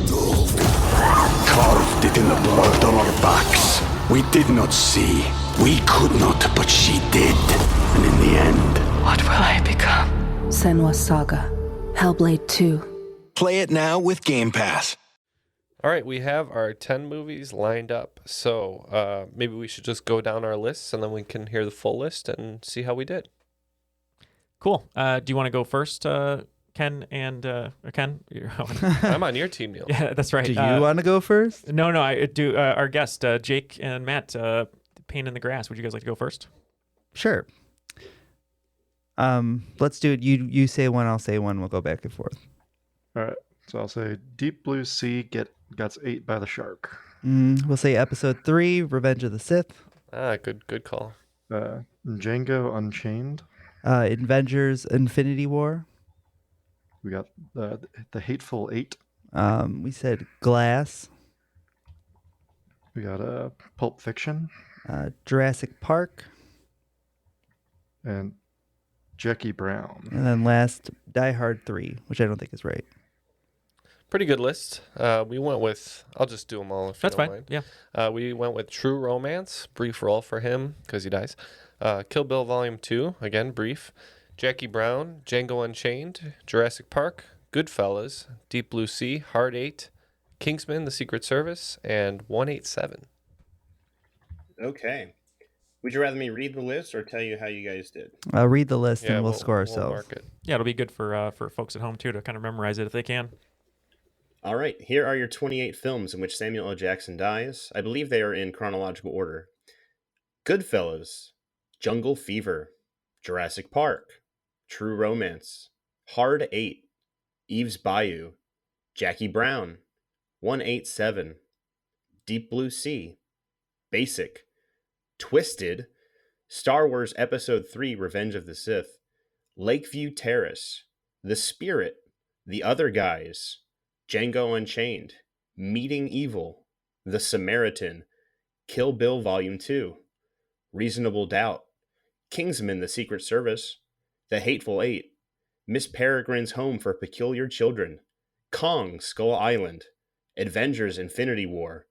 Carved it in the blood on our backs. We did not see. We could not, but she did. And in the end, What will I become? Senua's Saga. Hellblade 2. Play it now with Game Pass. All right, we have our 10 movies lined up. So maybe we should just go down our lists and then we can hear the full list and see how we did. Cool. Do you want to go first, Ken and Ken? I'm on your team, Neal. Yeah, that's right. Do you want to go first? No, I do. Our guest, Jake and Matt, Pain in the Grass. Would you guys like to go first? Sure. Let's do it. You say one, I'll say one. We'll go back and forth. All right. So I'll say Deep Blue Sea gets ate by the shark. We'll say episode 3, Revenge of the Sith. Good call. Django Unchained. Avengers Infinity War. We got the Hateful Eight. We said Glass. We got Pulp Fiction. Jurassic Park. And Jackie Brown. And then last, Die Hard 3, which I don't think is right. Pretty good list. We went with, I'll just do them all if That's you don't fine. mind. Yeah. We went with True Romance, brief role for him because he dies. Kill Bill Volume 2, again, brief. Jackie Brown, Django Unchained, Jurassic Park, Goodfellas, Deep Blue Sea, Hard 8, Kingsman, The Secret Service, and 187. Okay. Would you rather me read the list or tell you how you guys did? Read the list and we'll score ourselves. Mark it. Yeah, it'll be good for folks at home, too, to kind of memorize it if they can. All right. Here are your 28 films in which Samuel L. Jackson dies. I believe they are in chronological order. Goodfellas, Jungle Fever, Jurassic Park, True Romance, Hard 8, Eve's Bayou, Jackie Brown, 187, Deep Blue Sea, Basic, Twisted, Star Wars Episode 3 Revenge of the Sith, Lakeview Terrace, The Spirit, The Other Guys, Django Unchained, Meeting Evil, The Samaritan, Kill Bill Volume 2, Reasonable Doubt, Kingsman: The Secret Service, The Hateful Eight, Miss Peregrine's Home for Peculiar Children, Kong: Skull Island, Avengers: Infinity War,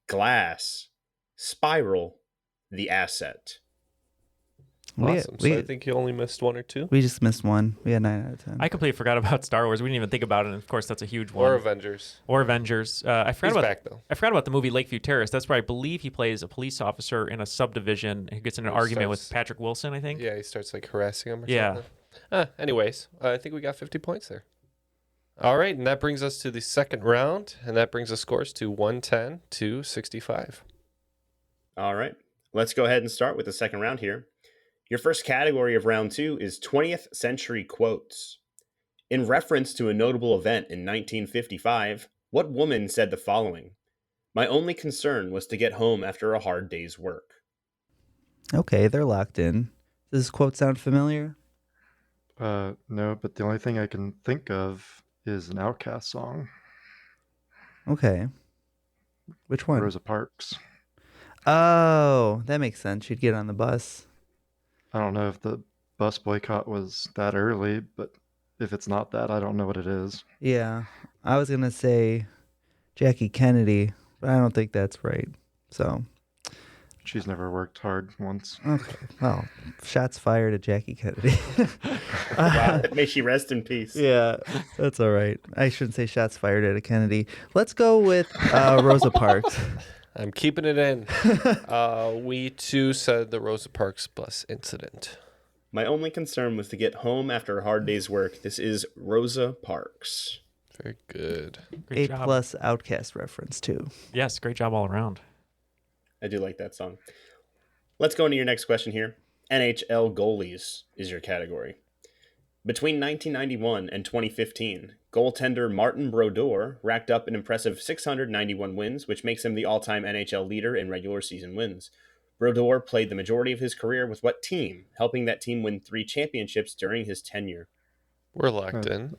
Glass, Spiral, The Asset. Awesome. So I think you only missed one or two. We just missed one. We had 9 out of 10. I completely forgot about Star Wars. We didn't even think about it. And of course, that's a huge one. Or Avengers. I forgot He's about back, though. I forgot about the movie Lakeview Terrace. That's where I believe he plays a police officer in a subdivision who gets in an argument with Patrick Wilson, I think. Yeah, he starts like harassing him or Yeah. something. Anyways, I think we got 50 points there. All right, and that brings us to the second round, and that brings the scores to 110 to 65. All right, let's go ahead and start with the second round here. Your first category of round 2 is 20th century quotes. In reference to a notable event in 1955, what woman said the following? My only concern was to get home after a hard day's work. Okay, they're locked in. Does this quote sound familiar? No, but the only thing I can think of is an Outkast song. Okay. Which one? Rosa Parks. Oh, that makes sense. She'd get on the bus. I don't know if the bus boycott was that early, but if it's not that, I don't know what it is. Yeah, I was going to say Jackie Kennedy, but I don't think that's right. So, she's never worked hard once. Okay, well, shots fired at Jackie Kennedy. Wow, may she rest in peace. Yeah, that's all right. I shouldn't say shots fired at a Kennedy. Let's go with Rosa Parks. I'm keeping it in. We too said the Rosa Parks bus incident. My only concern was to get home after a hard day's work. This is Rosa Parks. Very good. Great A+ job. Outkast reference too. Yes, great job all around. I do like that song. Let's go into your next question here. NHL goalies is your category. Between 1991 and 2015, goaltender Martin Brodeur racked up an impressive 691 wins, which makes him the all-time NHL leader in regular season wins. Brodeur played the majority of his career with what team, helping that team win 3 championships during his tenure? We're locked in.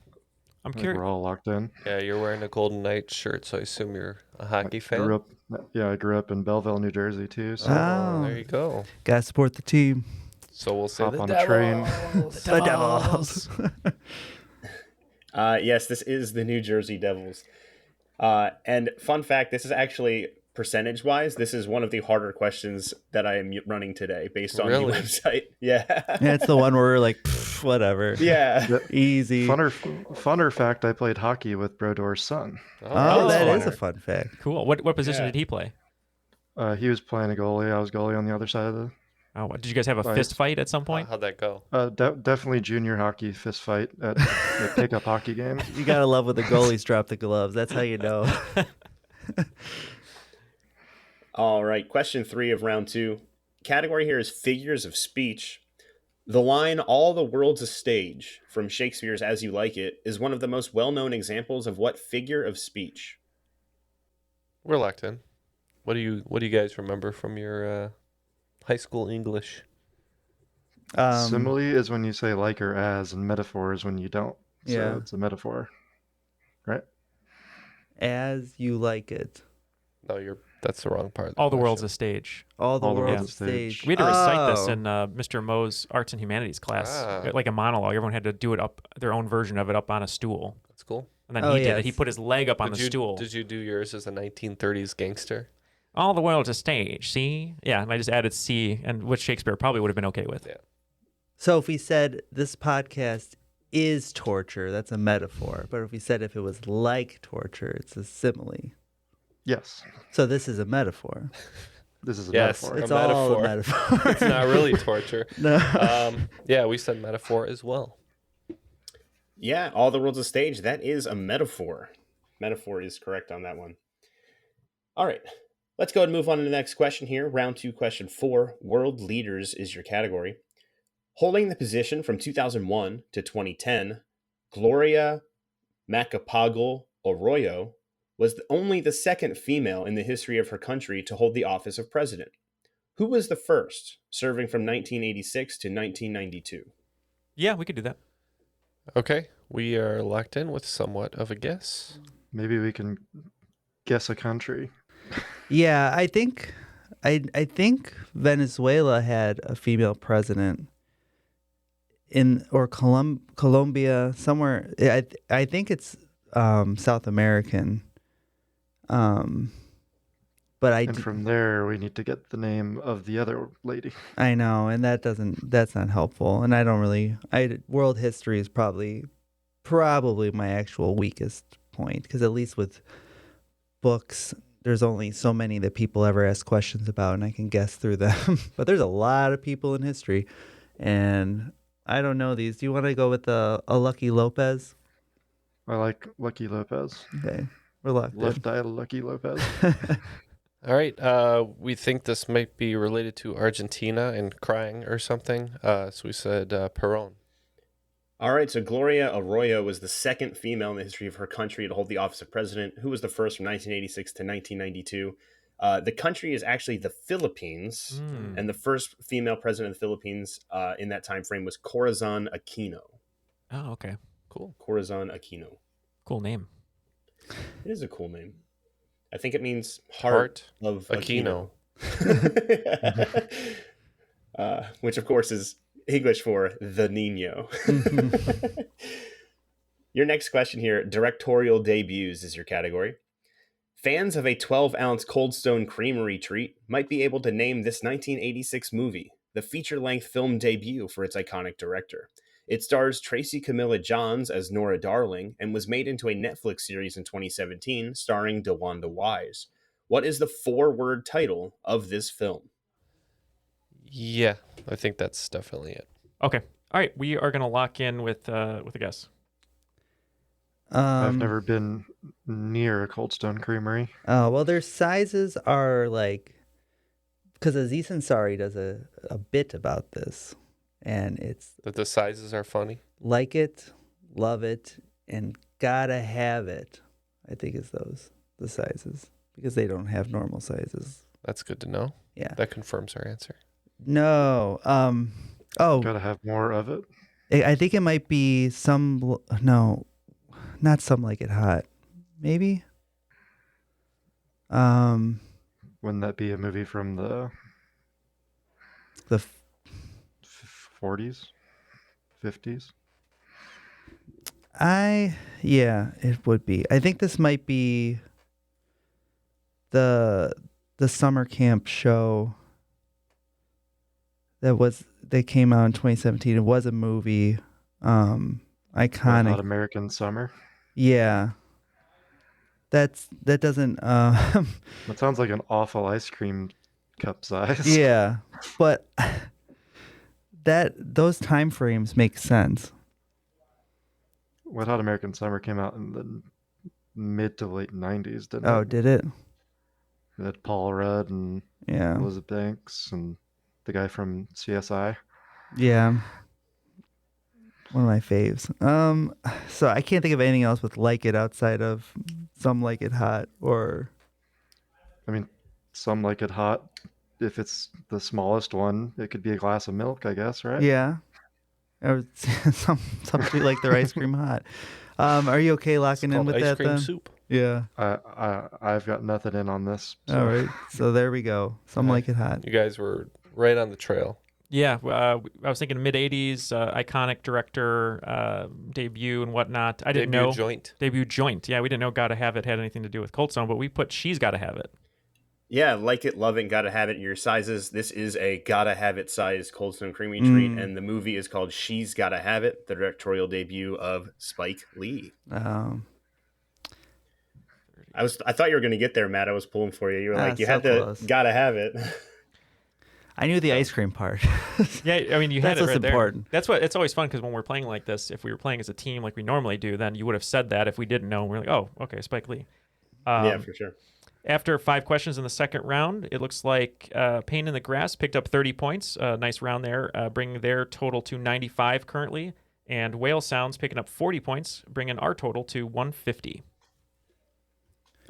I'm I think curious. we're all locked in. Yeah, you're wearing a Golden Knights shirt, so I assume you're a hockey fan. I grew up in Belleville, New Jersey, too. So Oh. There you go. Gotta support the team. So we'll say hop the on a train. The Devils. Yes, this is the New Jersey Devils. And fun fact, this is actually, percentage-wise, this is one of the harder questions that I am running today based on the website. Yeah. Yeah, it's the one where we're like, "Pff, whatever. Yeah. Easy. Funner fact, I played hockey with Brodeur's son. Oh, that is funner. a fun fact. Cool. What position Yeah. did he play? He was playing a goalie. I was goalie on the other side of the... Oh, did you guys have a fist fight at some point? How'd that go? Definitely junior hockey fist fight at a pickup hockey game. You gotta love when the goalies drop the gloves. That's how you know. All right, question 3 of round 2. Category here is figures of speech. The line, all the world's a stage, from Shakespeare's As You Like It, is one of the most well-known examples of what figure of speech? We're locked in. What do you guys remember from your high school English? Simile is when you say like or as, and metaphor is when you don't. So Yeah. it's a metaphor, right? As you like it. No, that's the wrong part. of All the world's question. a stage. All the All the world's world's a a stage. stage. We had to recite this Oh. in Mr. Moe's Arts and Humanities class, Ah. like a monologue. Everyone had to do it up, their own version of it up on a stool. That's cool. And then Oh, he did yes. it. He put his leg up on Did the you, stool. Did you do yours as a 1930s gangster? All the world's a stage, see? Yeah, and I just added C, and which Shakespeare probably would have been okay with. Yeah. So if we said this podcast is torture, that's a metaphor. But if we said if it was like torture, it's a simile. Yes. So this is a metaphor. This is a Yes. metaphor. It's A all a metaphor. metaphor. It's not really torture. No. Yeah, we said metaphor as well. Yeah, all the world's a stage. That is a metaphor. Metaphor is correct on that one. All right, let's go ahead and move on to the next question here. Round 2, question 4. World leaders is your category. Holding the position from 2001 to 2010, Gloria Macapagal Arroyo was only the second female in the history of her country to hold the office of president. Who was the first, serving from 1986 to 1992? Yeah, we could do that. Okay, we are locked in with somewhat of a guess. Maybe we can guess a country. Yeah, I think Venezuela had a female president or Colombia somewhere. I think it's South American. But from there we need to get the name of the other lady. I know, and that's not helpful. And I don't really. World history is probably my actual weakest point, because at least with books, there's only so many that people ever ask questions about, and I can guess through them. But there's a lot of people in history, and I don't know these. Do you want to go with a Lucky Lopez? I like Lucky Lopez. Okay, we're locked in. Left eye Lucky Lopez. All right, we think this might be related to Argentina and crying or something. So we said Perón. All right, so Gloria Arroyo was the second female in the history of her country to hold the office of president. Who was the first from 1986 to 1992? The country is actually the Philippines, and the first female president of the Philippines in that time frame was Corazon Aquino. Oh, okay. Cool. Corazon Aquino. Cool name. It is a cool name. I think it means heart of Aquino. Which, of course, is English for the Nino. Your next question here, directorial debuts is your category. Fans of a 12-ounce Cold Stone Creamery treat might be able to name this 1986 movie, the feature-length film debut for its iconic director. It stars Tracy Camilla Johns as Nora Darling and was made into a Netflix series in 2017 starring DeWanda Wise. What is the 4-word title of this film? Yeah, I think that's definitely it. Okay. All right. We are going to lock in with a guess. I've never been near a Cold Stone Creamery. Oh, well, their sizes are like, because Aziz Ansari does a bit about this, and it's that the sizes are funny. Like it, love it, and gotta have it. I think it's the sizes, because they don't have normal sizes. That's good to know. Yeah, that confirms our answer. No. Gotta have more of it. I think it might be some. No, not Some Like It Hot. Maybe. Wouldn't that be a movie from the 40s, 50s? Yeah, it would be. I think this might be the summer camp show that came out in 2017. It was a movie. Iconic. Not American Summer. Yeah. That doesn't That sounds like an awful ice cream cup size. Yeah. But those time frames make sense. Wet Hot American Summer came out in the mid to late 90s, didn't it? Oh, did it? It had Paul Rudd and Elizabeth Banks and the guy from CSI. Yeah. One of my faves. So I can't think of anything else with Like It outside of Some Like It Hot or... I mean, Some Like It Hot. If it's the smallest one, it could be a glass of milk, I guess, right? Yeah. Or some treat like their ice cream hot. Are you okay locking in with that then? Ice cream soup. Yeah. I've got nothing in on this. So. All right. So there we go. Some Like It Hot. You guys were right on the trail. Yeah, I was thinking mid-'80s, iconic director, debut and whatnot. I didn't know. Debut joint. Yeah, we didn't know Gotta Have It had anything to do with Cold Stone, but we put She's Gotta Have It. Yeah, Like It, Love It, Gotta Have It in your sizes. This is a Gotta Have It size Cold Stone Creamery treat, and the movie is called She's Gotta Have It, the directorial debut of Spike Lee. I thought you were going to get there, Matt. I was pulling for you. You were like, you had to Gotta Have It. I knew the ice cream part. Yeah, I mean, you had it right there. Important. That's what. It's always fun because when we're playing like this, if we were playing as a team like we normally do, then you would have said that if we didn't know. We're like, oh, okay, Spike Lee. Yeah, for sure. After 5 questions in the second round, it looks like Pain in the Grass picked up 30 points. Nice round there, bringing their total to 95 currently. And Whale Sounds picking up 40 points, bringing our total to 150.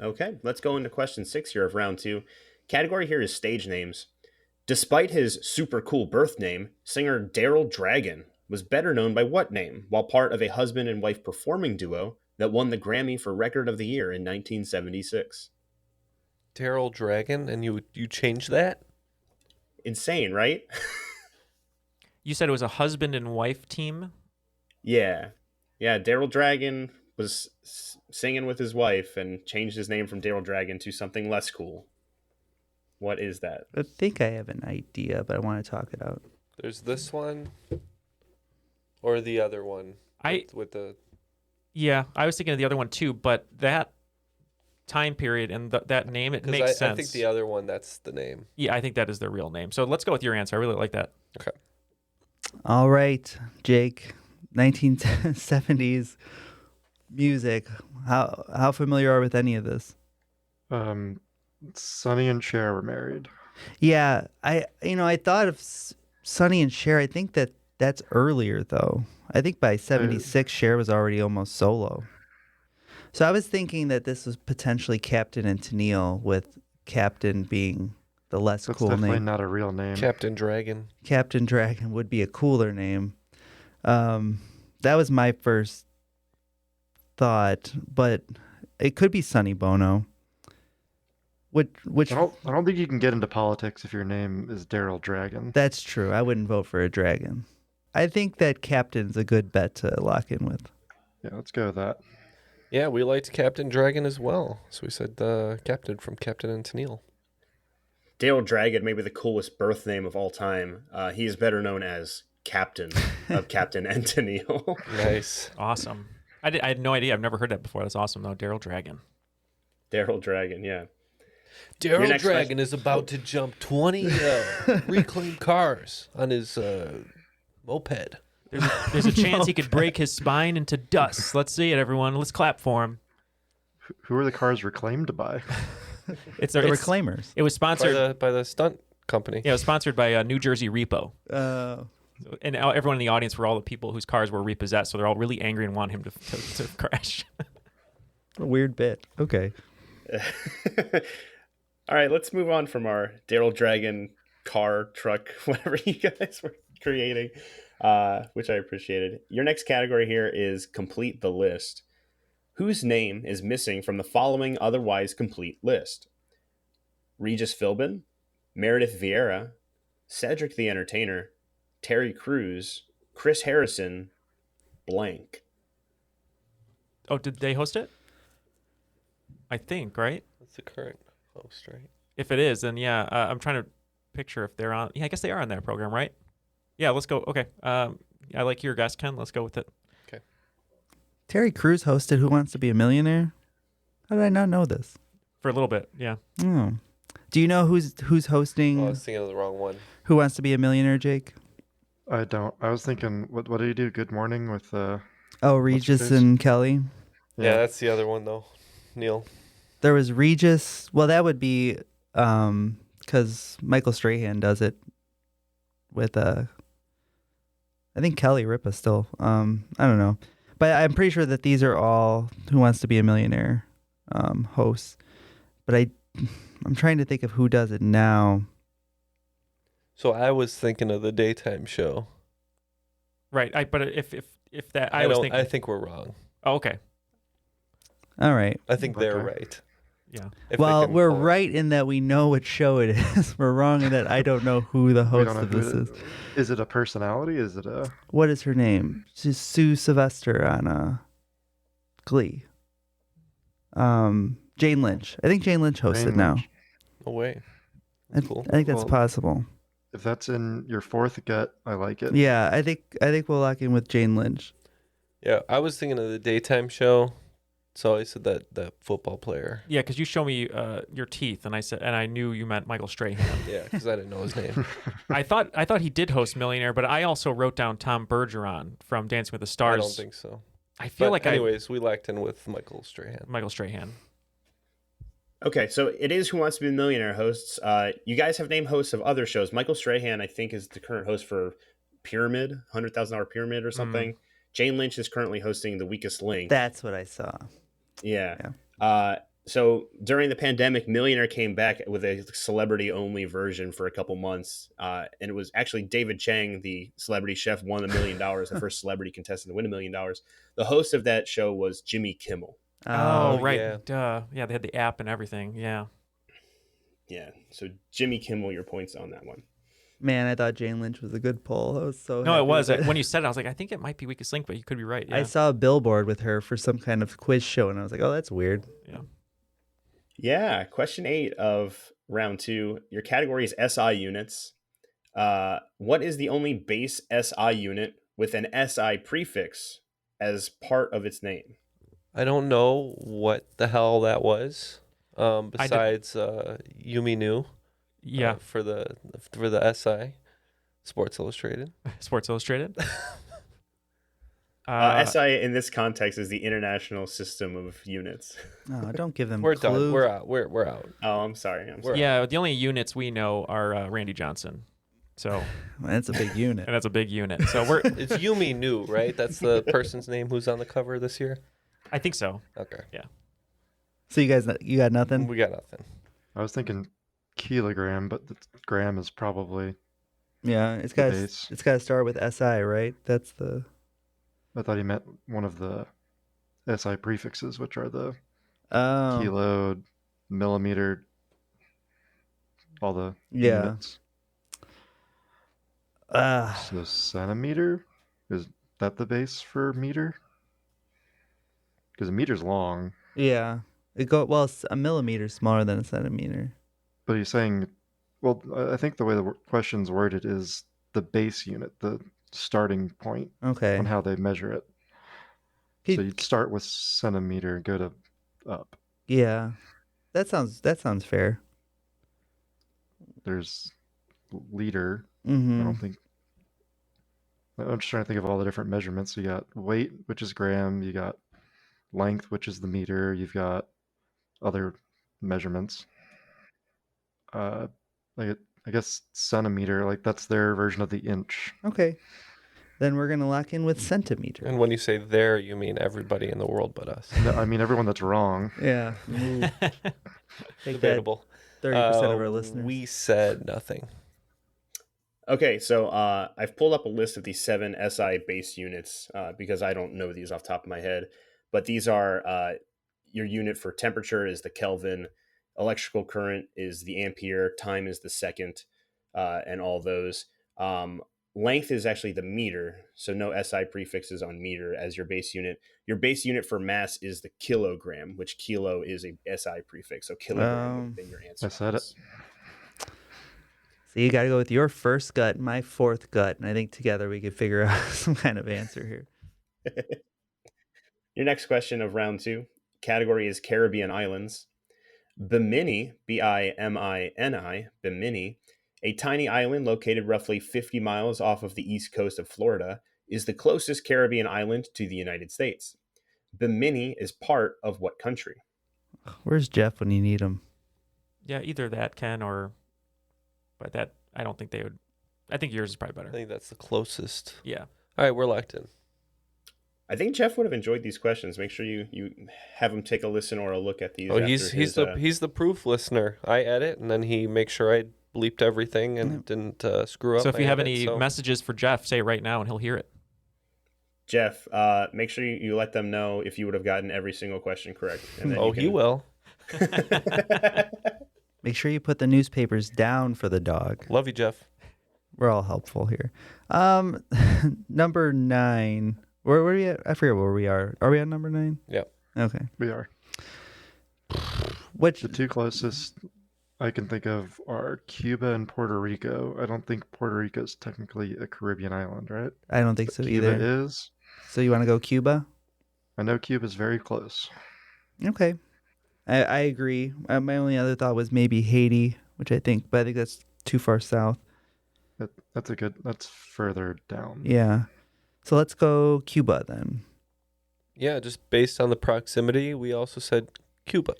Okay, let's go into question 6 here of round 2. Category here is stage names. Despite his super cool birth name, singer Daryl Dragon was better known by what name while part of a husband and wife performing duo that won the Grammy for Record of the Year in 1976? Daryl Dragon, and you changed that? Insane, right? You said it was a husband and wife team? Yeah. Daryl Dragon was singing with his wife and changed his name from Daryl Dragon to something less cool. What is that? I think I have an idea, but I want to talk it out. There's this one or the other one with the... Yeah, I was thinking of the other one too, but that time period and that name, it makes sense. I think the other one, that's the name. Yeah, I think that is their real name. So let's go with your answer. I really like that. Okay. All right, Jake. 1970s music. How familiar are you with any of this? Sonny and Cher were married. Yeah, I thought of Sonny and Cher. I think that's earlier though. I think by 76 Cher was already almost solo. So I was thinking that this was potentially Captain and Neal, with Captain being the less That's cool name. definitely not a real name. Captain Dragon. Captain Dragon would be a cooler name. That was my first thought, but it could be Sonny Bono. Which I don't think you can get into politics if your name is Daryl Dragon. That's true. I wouldn't vote for a dragon. I think that Captain's a good bet to lock in with. Yeah, let's go with that. Yeah, we liked Captain Dragon as well. So we said Captain from Captain and Neal. Daryl Dragon may be the coolest birth name of all time. He is better known as Captain of Captain and Neal. Nice. Awesome. I had no idea. I've never heard that before. That's awesome, though. Daryl Dragon. Daryl Dragon, yeah. Daryl Dragon is about to jump 20 reclaimed cars on his moped. There's a chance he could break his spine into dust. Let's see it, everyone. Let's clap for him. Who are the cars reclaimed by? It's the Reclaimers. It was sponsored by the stunt company. Yeah, it was sponsored by New Jersey Repo. And everyone in the audience were all the people whose cars were repossessed, so they're all really angry and want him to crash. A weird bit. Okay. All right, let's move on from our Daryl Dragon car, truck, whatever you guys were creating, which I appreciated. Your next category here is Complete the List. Whose name is missing from the following otherwise complete list? Regis Philbin, Meredith Vieira, Cedric the Entertainer, Terry Crews, Chris Harrison, blank. Oh, did they host it? I think, right? That's the current host, right? If it is, then yeah, I'm trying to picture if they're on. Yeah, I guess they are on that program, right? Yeah, let's go. Okay. I like your guess, Ken. Let's go with it. Okay. Terry Crews hosted Who Wants to Be a Millionaire? How did I not know this? For a little bit, yeah. Oh. Do you know who's hosting I was thinking of the wrong one. Who Wants to Be a Millionaire, Jake? I don't. I was thinking, what did you do? Good Morning with Regis and Kelly. Yeah, that's the other one though. Neal. There was Regis. Well, that would be because Michael Strahan does it with I think Kelly Ripa still. I don't know, but I'm pretty sure that these are all Who Wants to Be a Millionaire hosts. But I'm trying to think of who does it now. So I was thinking of the daytime show. Right. But if that I think we're wrong. Oh, okay. All right. I think they're right. Yeah. Well, we're right in that we know what show it is. We're wrong in that I don't know who the host of this is. Is it a personality? Is it a... What is her name? She's Sue Sylvester on Glee. Jane Lynch. I think Jane Lynch hosts it now. No way. Cool. I think that's possible. If that's in your fourth gut, I like it. Yeah, I think we'll lock in with Jane Lynch. Yeah, I was thinking of the daytime show. So I said that football player. Yeah, because you show me your teeth, and I knew you meant Michael Strahan. Yeah, because I didn't know his name. I thought he did host Millionaire, but I also wrote down Tom Bergeron from Dancing with the Stars. I don't think so. I feel like anyways, we locked in with Michael Strahan. Michael Strahan. Okay, so it is Who Wants to Be a Millionaire hosts. You guys have named hosts of other shows. Michael Strahan, I think, is the current host for Pyramid, $100,000 Pyramid or something. Jane Lynch is currently hosting The Weakest Link. That's what I saw. Yeah. So during the pandemic, Millionaire came back with a celebrity-only version for a couple months. And it was actually David Chang, the celebrity chef, won $1 million, the first celebrity contestant to win $1 million. The host of that show was Jimmy Kimmel. Oh, right. yeah. Duh. Yeah, they had the app and everything. Yeah. Yeah, so Jimmy Kimmel, your points on that one. Man, I thought Jane Lynch was a good poll. I was so No, happy it was. with When you said it, I was like, I think it might be Weakest Link, but you could be right. Yeah. I saw a billboard with her for some kind of quiz show, and I was like, oh, that's weird. Yeah. Yeah, question 8 of round 2. Your category is SI units. What is the only base SI unit with an SI prefix as part of its name? I don't know what the hell that was. Besides Yumi Nu. Yeah. For the SI, Sports Illustrated. Sports Illustrated. SI in this context is the International System of Units. No, don't give them We're clues. done. We're out. We're out. Oh, I'm sorry. Yeah, the only units we know are Randy Johnson. So Well, that's a big unit. and that's a big unit. So we're It's Yumi Nu, right? That's the person's name who's on the cover this year. I think so. Okay. Yeah. So you got nothing? We got nothing. I was thinking kilogram, but the gram is probably. Yeah, it's the got base. it's got to start with SI, right? That's the. I thought he meant one of the SI prefixes, which are the Oh. kilo, millimeter, all the Yeah. units. Ah. So centimeter, is that the base for meter? Because a meter's long, Yeah. It's a millimeter smaller than a centimeter. but he's saying, well, I think the way the question's worded is the base unit, the starting point Okay. on how they measure it. So you'd start with centimeter and go to up. Yeah. That sounds fair. There's liter. Mhm. I don't think. I'm just trying to think of all the different measurements. You got weight, which is gram. You got length, which is the meter. You've got other measurements. I guess centimeter, like that's their version of the inch. Okay. Then we're going to lock in with centimeter. And when you say there, you mean everybody in the world but us. No, I mean everyone that's wrong. Yeah. Ooh. Take Debatable. that 30% of our listeners. We said nothing. Okay, so I've pulled up a list of these 7 SI base units because I don't know these off the top of my head. But these are your unit for temperature is the Kelvin, electrical current is the ampere, time is the second, and all those. Length is actually the meter, so no SI prefixes on meter as your base unit. Your base unit for mass is the kilogram, which kilo is a SI prefix, so kilogram would have been your answer. I said it. So you got to go with your first gut, my fourth gut, and I think together we could figure out some kind of answer here. Your next question of round 2, category is Caribbean islands. Bimini, Bimini, Bimini, a tiny island located roughly 50 miles off of the east coast of Florida, is the closest Caribbean island to the United States. Bimini is part of what country? Where's Jeff when you need him? Yeah, either that, Ken, but that, I don't think they would. I think yours is probably I better. think that's the closest. Yeah. All right, we're locked in. I think Jeff would have enjoyed these questions. Make sure you have him take a listen or a look at these. Oh, he's the proof listener. I edit, and then he makes sure I bleeped everything and didn't screw up. So if you have edit, any messages for Jeff, say it right now, and he'll hear it. Jeff, make sure you let them know if you would have gotten every single question correct. And then he will. Make sure you put the newspapers down for the dog. Love you, Jeff. We're all helpful here. Number 9. Where are we at? I forget where we are. Are we on number 9? Yep. Okay. We are. Which The two closest I can think of are Cuba and Puerto Rico. I don't think Puerto Rico is technically a Caribbean island, right? I don't think so Cuba either. is. So you want to go Cuba? I know Cuba's very close. Okay. I agree. My only other thought was maybe Haiti, but I think that's too far south. That's further down. Yeah. So let's go Cuba then. Yeah, just based on the proximity, we also said Cuba.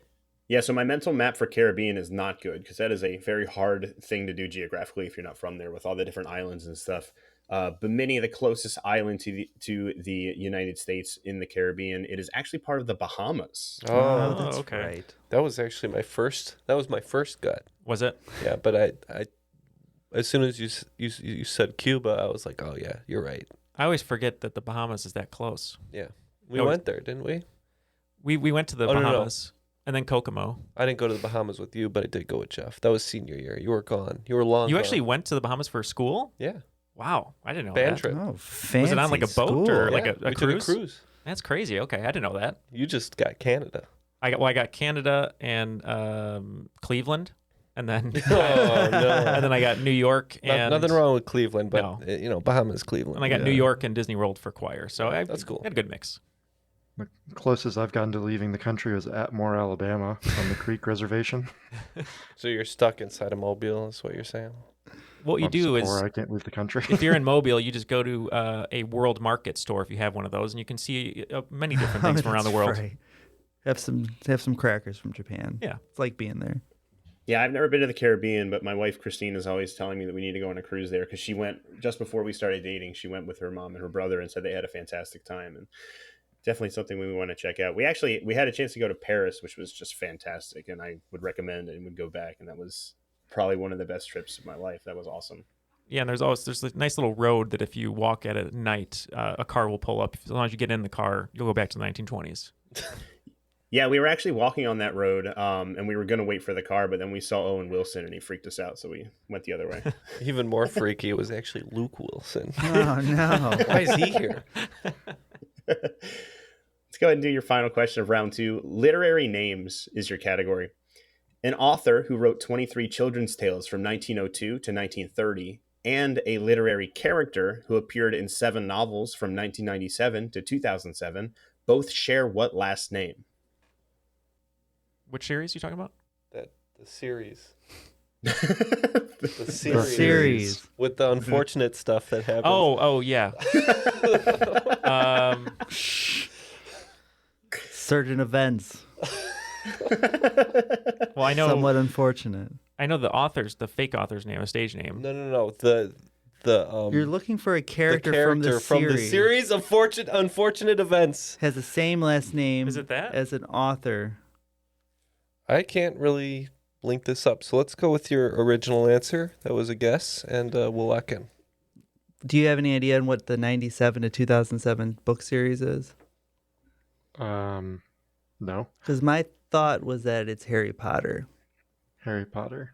Yeah, so my mental map for Caribbean is not good because that is a very hard thing to do geographically if you're not from there with all the different islands and stuff. But many of the closest island to the United States in the Caribbean, it is actually part of the Bahamas. Oh, that's okay. right. that was actually my first. That was my first gut. Was it? Yeah, but I as soon as you said Cuba, I was like, oh yeah, you're right. I always forget that the Bahamas is that close. Yeah, we Oh, went there, didn't we? We went to the Oh, no, no. Bahamas and then Kokomo. I didn't go to the Bahamas with you, but I did go with Jeff. That was senior year. You were gone. You were long. You gone. actually went to the Bahamas for school? Yeah, Wow, I didn't know band that. trip. Oh, fancy Was it on like a boat or school. like Yeah, a we cruise? took a cruise. That's crazy. Okay, I didn't know that. You just got Canada. I got Canada and Cleveland, and then Oh no. and then I got New York and Nothing wrong with Cleveland, but No. you know, Bahamas, Cleveland. And I got New York and Disney World for choir. So That's cool. Had a good mix. The closest I've gotten to leaving the country was Atmore, Alabama, on the Creek Reservation. So you're stuck inside of Mobile, is what you're saying? What you do is, I can't leave the country. if you're in Mobile, you just go to a World Market store if you have one of those, and you can see many different things from around the That's world. right. Have some crackers from Japan. Yeah. It's like being there. Yeah, I've never been to the Caribbean, but my wife Christine is always telling me that we need to go on a cruise there because she went just before we started dating. She went with her mom and her brother and said they had a fantastic time, and definitely something we want to check out. We had a chance to go to Paris, which was just fantastic, and I would recommend and would go back. And that was probably one of the best trips of my life. That was awesome. Yeah, and there's a nice little road that if you walk at it at night, a car will pull up. As long as you get in the car, you'll go back to the 1920s. Yeah, we were actually walking on that road, and we were going to wait for the car, but then we saw Owen Wilson, and he freaked us out, so we went the other way. Even more freaky, it was actually Luke Wilson. Oh no. Why is he here? Let's go ahead and do your final question of round 2. Literary names is your category. An author who wrote 23 children's tales from 1902 to 1930, and a literary character who appeared in 7 novels from 1997 to 2007, both share what last name? Which series are you talking about? The series. The The series. With the unfortunate stuff that happened. Oh, yeah. Certain events. Well, I know. Somewhat unfortunate. I know the fake author's name, a stage name. No. You're looking for a the character, character from the series. of unfortunate events. Has the same last name Is it that? as an author. I can't really link this up, so let's go with your original answer. That was a guess, and we'll lock in. Do you have any idea on what the 97 to 2007 book series is? No. Because my thought was that it's Harry Potter. Harry Potter.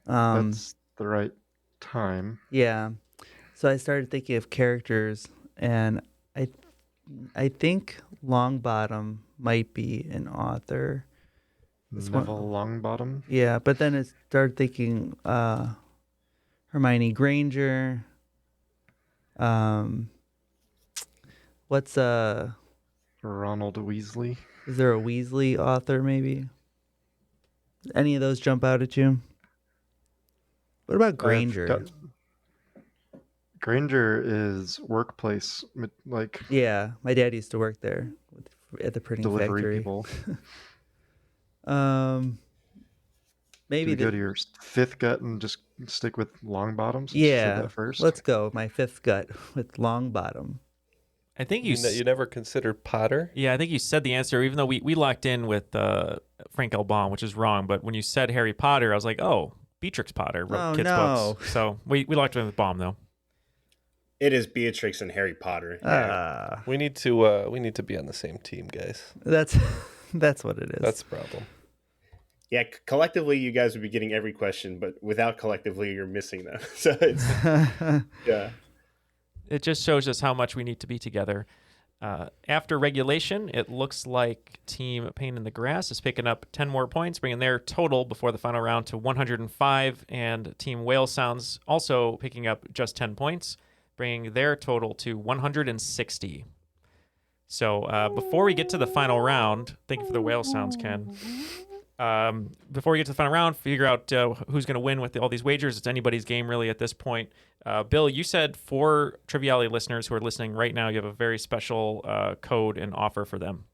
That's the right time. Yeah. So I started thinking of characters, and I think Longbottom might be an author. Neville Longbottom. Yeah, but then it started thinking Hermione Granger. What's Ronald Weasley. is there a Weasley author maybe? Any of those jump out at you? What about Granger? Granger is workplace, like Yeah, my dad used to work there at the printing delivery factory. people. Maybe Do we go to your 5th gut and just stick with Longbottom? Since you said yeah. that first. Let's go. My 5th gut with Longbottom. I think You never considered Potter? Yeah, I think you said the answer, even though we locked in with Frank L. Baum, which is wrong. But when you said Harry Potter, I was like, oh, Beatrix Potter wrote kids' books. So we locked in with Baum, though. It is Beatrix and Harry Potter. Yeah. We need to be on the same team, guys. That's what it is. That's the problem. Yeah, collectively, you guys would be getting every question, but without collectively, you're missing them. So it's, yeah. It just shows us how much we need to be together. After regulation, it looks like Team Pain in the Grass is picking up 10 more points, bringing their total before the final round to 105, and Team Whale Sounds also picking up just 10 points, bringing their total to 160. So before we get to the final round, thank you for the Whale Sounds, Ken. Before we get to the final round, figure out who's going to win with all these wagers. It's anybody's game, really, at this point. Bill, you said for Triviality listeners who are listening right now, you have a very special code and offer for them.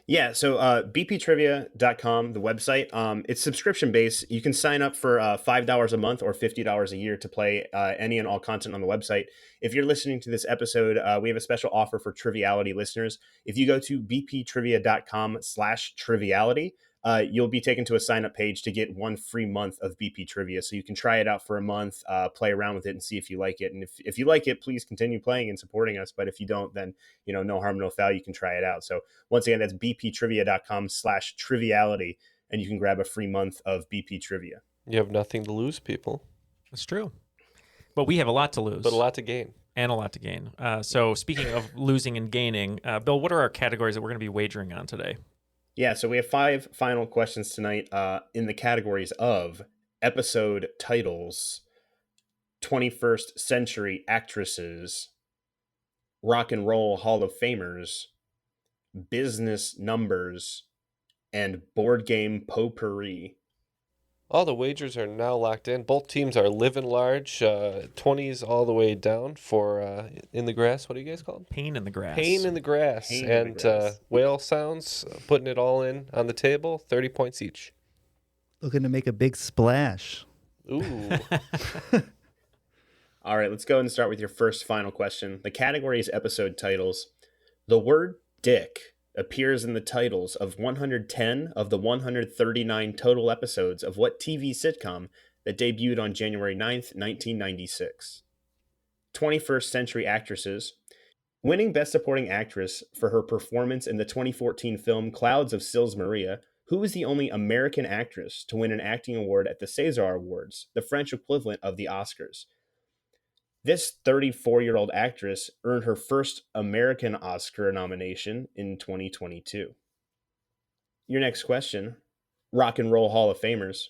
Yeah, so bptrivia.com, the website, it's subscription based. You can sign up for $5 a month or $50 a year to play any and all content on the website. If you're listening to this episode, we have a special offer for Triviality listeners. If you go to bptrivia.com/triviality, you'll be taken to a sign up page to get 1 free month of BP Trivia. So you can try it out for a month, play around with it and see if you like it. And if you like it, please continue playing and supporting us. But if you don't, then, no harm, no foul. You can try it out. So once again, that's bptrivia.com/triviality. And you can grab a free month of BP Trivia. You have nothing to lose, people. That's true. But we have a lot to lose. But a lot to gain. And a lot to gain. So speaking of losing and gaining, Bill, what are our categories that we're going to be wagering on today? Yeah, so we have 5 final questions tonight in the categories of episode titles, 21st century actresses, rock and roll Hall of Famers, business numbers, and board game potpourri. All the wagers are now locked in. Both teams are living large. 20s all the way down for in the grass. What do you guys call it? Pain in the grass. Pain in the grass. Pain in and the grass. whale sounds, putting it all in on the table, 30 points each. Looking to make a big splash. Ooh. All right, let's go and start with your first final question. The category is episode titles. The word dick appears in the titles of 110 of the 139 total episodes of what TV sitcom that debuted on January 9th, 1996? 21st Century Actresses. Winning Best Supporting Actress for her performance in the 2014 film Clouds of Sils Maria, who is the only American actress to win an acting award at the César Awards, the French equivalent of the Oscars? This 34-year-old actress earned her first American Oscar nomination in 2022. Your next question, Rock and Roll Hall of Famers.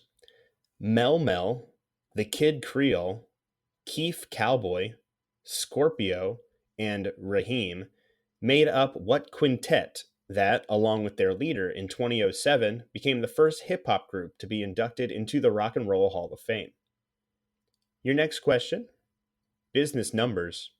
Mel Mel, The Kid Creole, Keef Cowboy, Scorpio, and Raheem made up what quintet that, along with their leader in 2007, became the first hip-hop group to be inducted into the Rock and Roll Hall of Fame? Your next question, business numbers.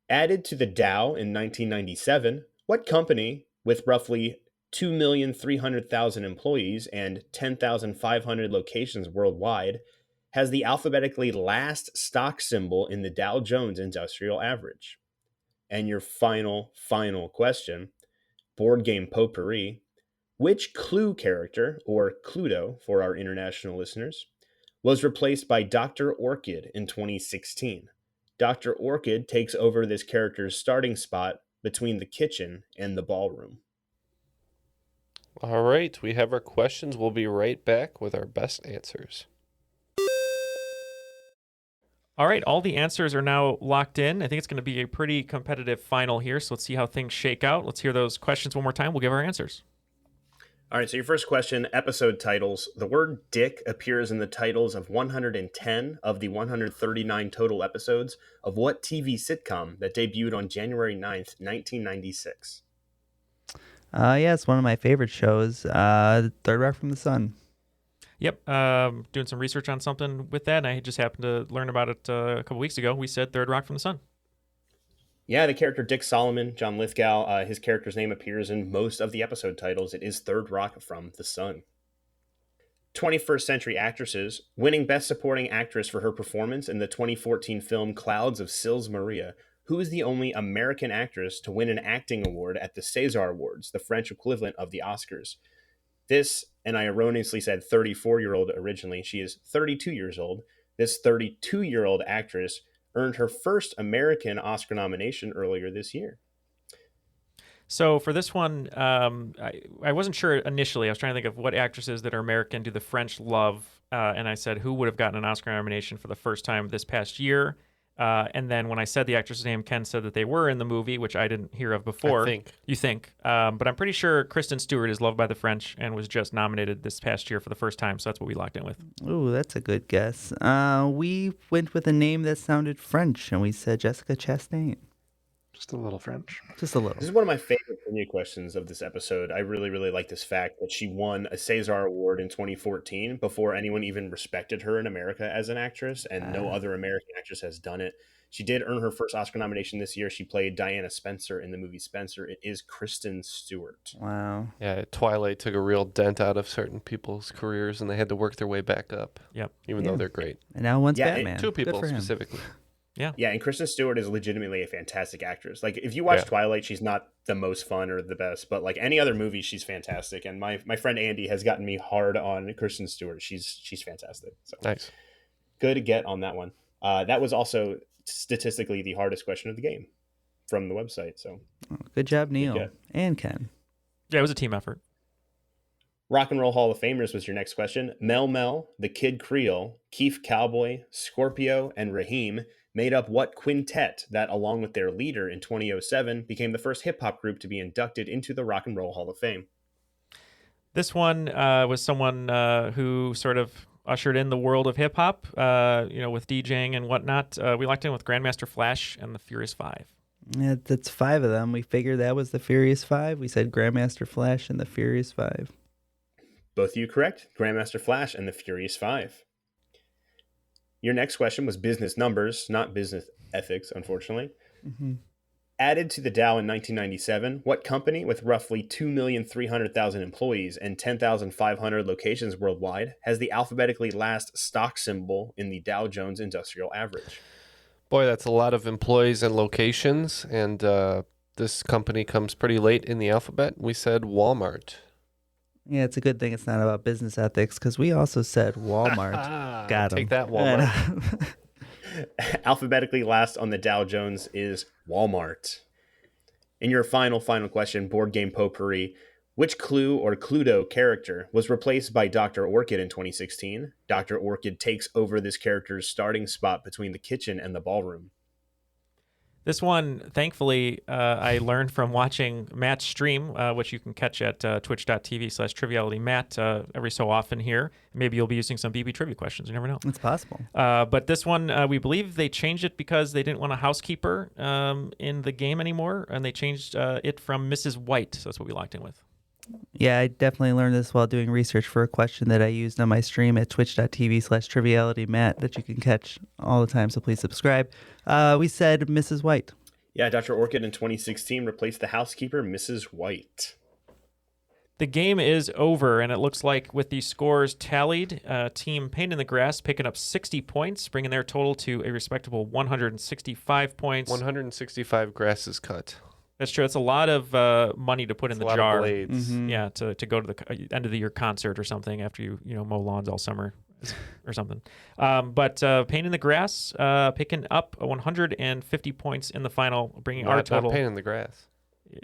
Added to the Dow in 1997, what company with roughly 2,300,000 employees and 10,500 locations worldwide has the alphabetically last stock symbol in the Dow Jones Industrial Average? And your final question, board game potpourri. Which Clue character, or Cluedo for our international listeners, was replaced by Dr. Orchid in 2016? Dr. Orchid takes over this character's starting spot between the kitchen and the ballroom. All right, we have our questions. We'll be right back with our best answers. All right, all the answers are now locked in. I think it's going to be a pretty competitive final here, so let's see how things shake out. Let's hear those questions one more time. We'll give our answers. All right, so your first question, episode titles. The word dick appears in the titles of 110 of the 139 total episodes of what TV sitcom that debuted on January 9th, 1996? Yeah, it's one of my favorite shows. Third Rock from the Sun. Yep, doing some research on something with that, and I just happened to learn about it a couple weeks ago. We said Third Rock from the Sun. Yeah, the character Dick Solomon, John Lithgow, his character's name appears in most of the episode titles. It is Third Rock from the Sun. 21st Century Actresses, winning Best Supporting Actress for her performance in the 2014 film Clouds of Sils Maria, who is the only American actress to win an acting award at the César Awards, the French equivalent of the Oscars. This, and I erroneously said 34-year-old originally, she is 32 years old. This 32-year-old actress earned her first American Oscar nomination earlier this year. So for this one, I wasn't sure initially. I was trying to think of what actresses that are American do the French love, and I said who would have gotten an Oscar nomination for the first time this past year. And then when I said the actress's name, Ken said that they were in the movie, which I didn't hear of before. I think. You think. But I'm pretty sure Kristen Stewart is loved by the French and was just nominated this past year for the first time, so that's what we locked in with. Ooh, that's a good guess. We went with a name that sounded French, and we said Jessica Chastain. Just a little French. Just a little. This is one of my favorite trivia questions of this episode. I really, really like this fact that she won a César Award in 2014 before anyone even respected her in America as an actress, and no other American actress has done it. She did earn her first Oscar nomination this year. She played Diana Spencer in the movie Spencer. It is Kristen Stewart. Wow. Yeah, Twilight took a real dent out of certain people's careers, and they had to work their way back up. Yep. Even though they're great. And now one's Yeah, Batman. Two Good people for him. specifically. Yeah. Yeah, and Kristen Stewart is legitimately a fantastic actress. Like, if you watch Twilight, she's not the most fun or the best, but like any other movie, she's fantastic. And my friend Andy has gotten me hard on Kristen Stewart. She's fantastic. So Nice. good to get on that one. That was also statistically the hardest question of the game from the website. So Good job, Neil get. and Ken. Yeah, it was a team effort. Rock and Roll Hall of Famers was your next question. Mel Mel, the Kid Creole, Keith Cowboy, Scorpio, and Raheem made up what quintet that, along with their leader in 2007, became the first hip-hop group to be inducted into the Rock and Roll Hall of Fame? This one was someone who sort of ushered in the world of hip-hop, with DJing and whatnot. We locked in with Grandmaster Flash and the Furious Five. Yeah, that's 5 of them. We figured that was the Furious 5. We said Grandmaster Flash and the Furious 5. Both of you correct. Grandmaster Flash and the Furious Five. Your next question was business numbers, not business ethics, unfortunately. Mm-hmm. Added to the Dow in 1997, what company with roughly 2,300,000 employees and 10,500 locations worldwide has the alphabetically last stock symbol in the Dow Jones Industrial Average? Boy, that's a lot of employees and locations, and this company comes pretty late in the alphabet. We said Walmart. Yeah, it's a good thing it's not about business ethics because we also said Walmart. Got him. Take that, Walmart. Alphabetically last on the Dow Jones is Walmart. In your final question, board game potpourri, which Clue or Cluedo character was replaced by Dr. Orchid in 2016? Dr. Orchid takes over this character's starting spot between the kitchen and the ballroom. This one, thankfully, I learned from watching Matt's stream, which you can catch at twitch.tv/trivialitymatt every so often here. Maybe you'll be using some BB trivia questions. You never know. It's possible. But this one, we believe they changed it because they didn't want a housekeeper in the game anymore, and they changed it from Mrs. White. So that's what we locked in with. Yeah, I definitely learned this while doing research for a question that I used on my stream at twitch.tv/trivialitymatt that you can catch all the time, so please subscribe. We said Mrs. White. Yeah, Dr. Orchid in 2016 replaced the housekeeper, Mrs. White. The game is over, and it looks like with the scores tallied, Team Pain in the Grass picking up 60 points, bringing their total to a respectable 165 points. 165 grasses cut. That's true. It's a lot of money to put in the lot jar. of blades. Mm-hmm. Yeah, to go to the end of the year concert or something after you mow lawns all summer or something. But Pain in the Grass picking up 150 points in the final, bringing our total. Not Pain in the Grass.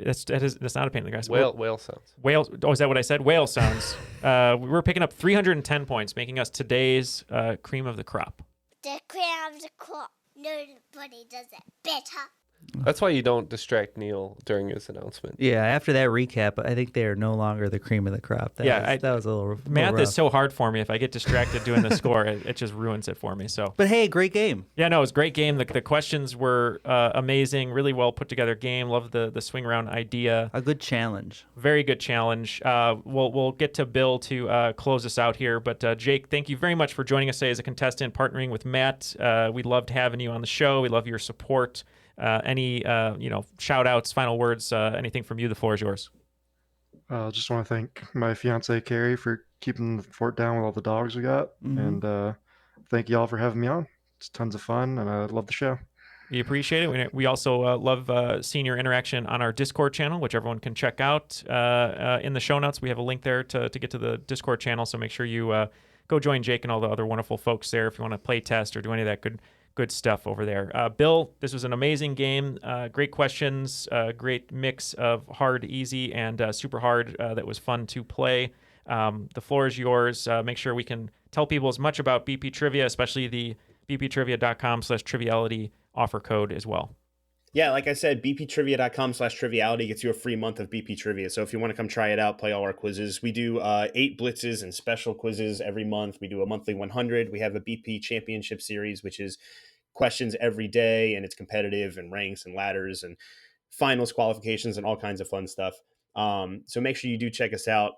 That's not a pain in the grass. Whale sounds. Whale. Oh, is that what I said? Whale sounds. We're picking up 310 points, making us today's cream of the crop. The cream of the crop. Nobody does it better. That's why you don't distract Neil during his announcement. Yeah, after that recap, I think they are no longer the cream of the crop. That was a little math rough. is so hard for me. If I get distracted doing the score, it just ruins it for me. So, but hey, great game. Yeah, no, it was a great game. The questions were amazing. Really well put together game. Love the swing round idea. A good challenge. Very good challenge. We'll get to Bill to close us out here. But Jake, thank you very much for joining us today as a contestant, partnering with Matt. We loved having you on the show. We love your support. Any shout outs, final words, anything from you? The floor is yours. Just want to thank my fiance Carrie for keeping the fort down with all the dogs we got, and thank y'all for having me on. It's tons of fun, and I love the show. We appreciate it. We also love seeing your interaction on our Discord channel, which everyone can check out. In the show notes, we have a link there to get to the Discord channel, so make sure you go join Jake and all the other wonderful folks there if you want to play test or do any of that good stuff over there. Bill, this was an amazing game. Great questions, great mix of hard, easy, and super hard that was fun to play. The floor is yours. Make sure we can tell people as much about BP Trivia, especially the bptrivia.com/triviality offer code as well. Yeah, like I said, bptrivia.com/triviality gets you a free month of BP Trivia. So if you want to come try it out, play all our quizzes. We do 8 blitzes and special quizzes every month. We do a monthly 100. We have a BP Championship Series, which is questions every day, and it's competitive and ranks and ladders and finals qualifications and all kinds of fun stuff. So make sure you do check us out.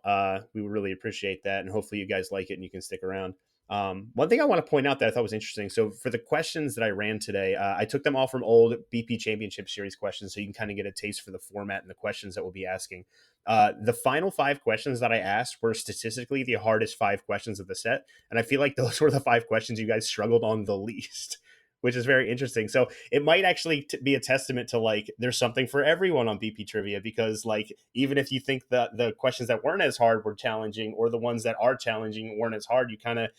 We would really appreciate that. And hopefully you guys like it and you can stick around. One thing I want to point out that I thought was interesting. So for the questions that I ran today, I took them all from old BP Championship Series questions. So you can kind of get a taste for the format and the questions that we'll be asking. The final 5 questions that I asked were statistically the hardest 5 questions of the set. And I feel like those were the 5 questions you guys struggled on the least, which is very interesting. So it might actually be a testament to like, there's something for everyone on BP Trivia, because like, even if you think that the questions that weren't as hard were challenging, or the ones that are challenging weren't as hard, you kind of,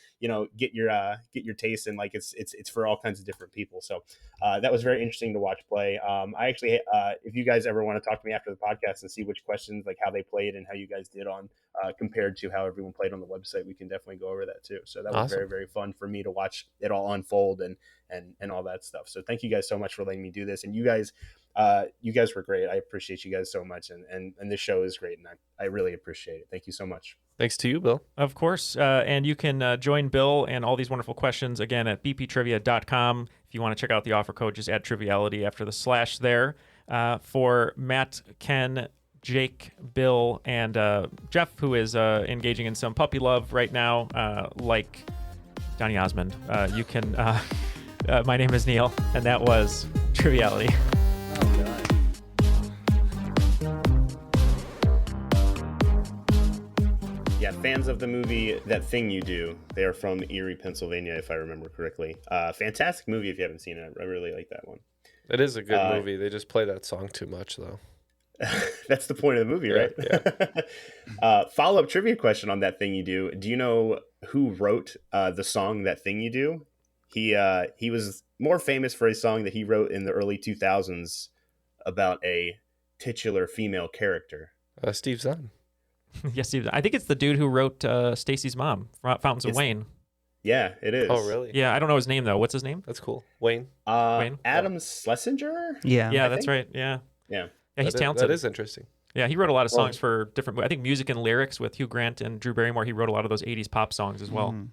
get your taste, and like, it's for all kinds of different people. So that was very interesting to watch play. I actually, if you guys ever want to talk to me after the podcast and see which questions, like how they played and how you guys did on, compared to how everyone played on the website, we can definitely go over that too. So that was Awesome. very, very fun for me to watch it all unfold and all that stuff. So thank you guys so much for letting me do this. And you guys were great. I appreciate you guys so much. And this show is great. And I really appreciate it. Thank you so much. Thanks to you, Bill. Of course. And you can join Bill and all these wonderful questions again at bptrivia.com. If you want to check out the offer code, just add Triviality after the / there. For Matt, Ken, Jake, Bill, and Jeff, who is engaging in some puppy love right now, like Donny Osmond, you can... my name is Neal, and that was Triviality. Oh, God. Yeah, fans of the movie That Thing You Do. They are from Erie, Pennsylvania, if I remember correctly. Fantastic movie if you haven't seen it. I really like that one. It is a good movie. They just play that song too much, though. That's the point of the movie, right? Yeah. Follow-up trivia question on That Thing You Do. Do you know who wrote the song That Thing You Do? He was more famous for a song that he wrote in the early 2000s about a titular female character. Steve Zahn. Yes, Steve. I think it's the dude who wrote Stacy's mom, Fountains of Wayne. Yeah, it is. Oh, really? Yeah, I don't know his name, though. What's his name? That's cool. Wayne. Wayne? Adam Schlesinger? Yeah, that's right. Yeah. Yeah. Yeah, he's talented. That is interesting. Yeah, he wrote a lot of songs for different... I think Music and Lyrics with Hugh Grant and Drew Barrymore. He wrote a lot of those 80s pop songs as well. Mm.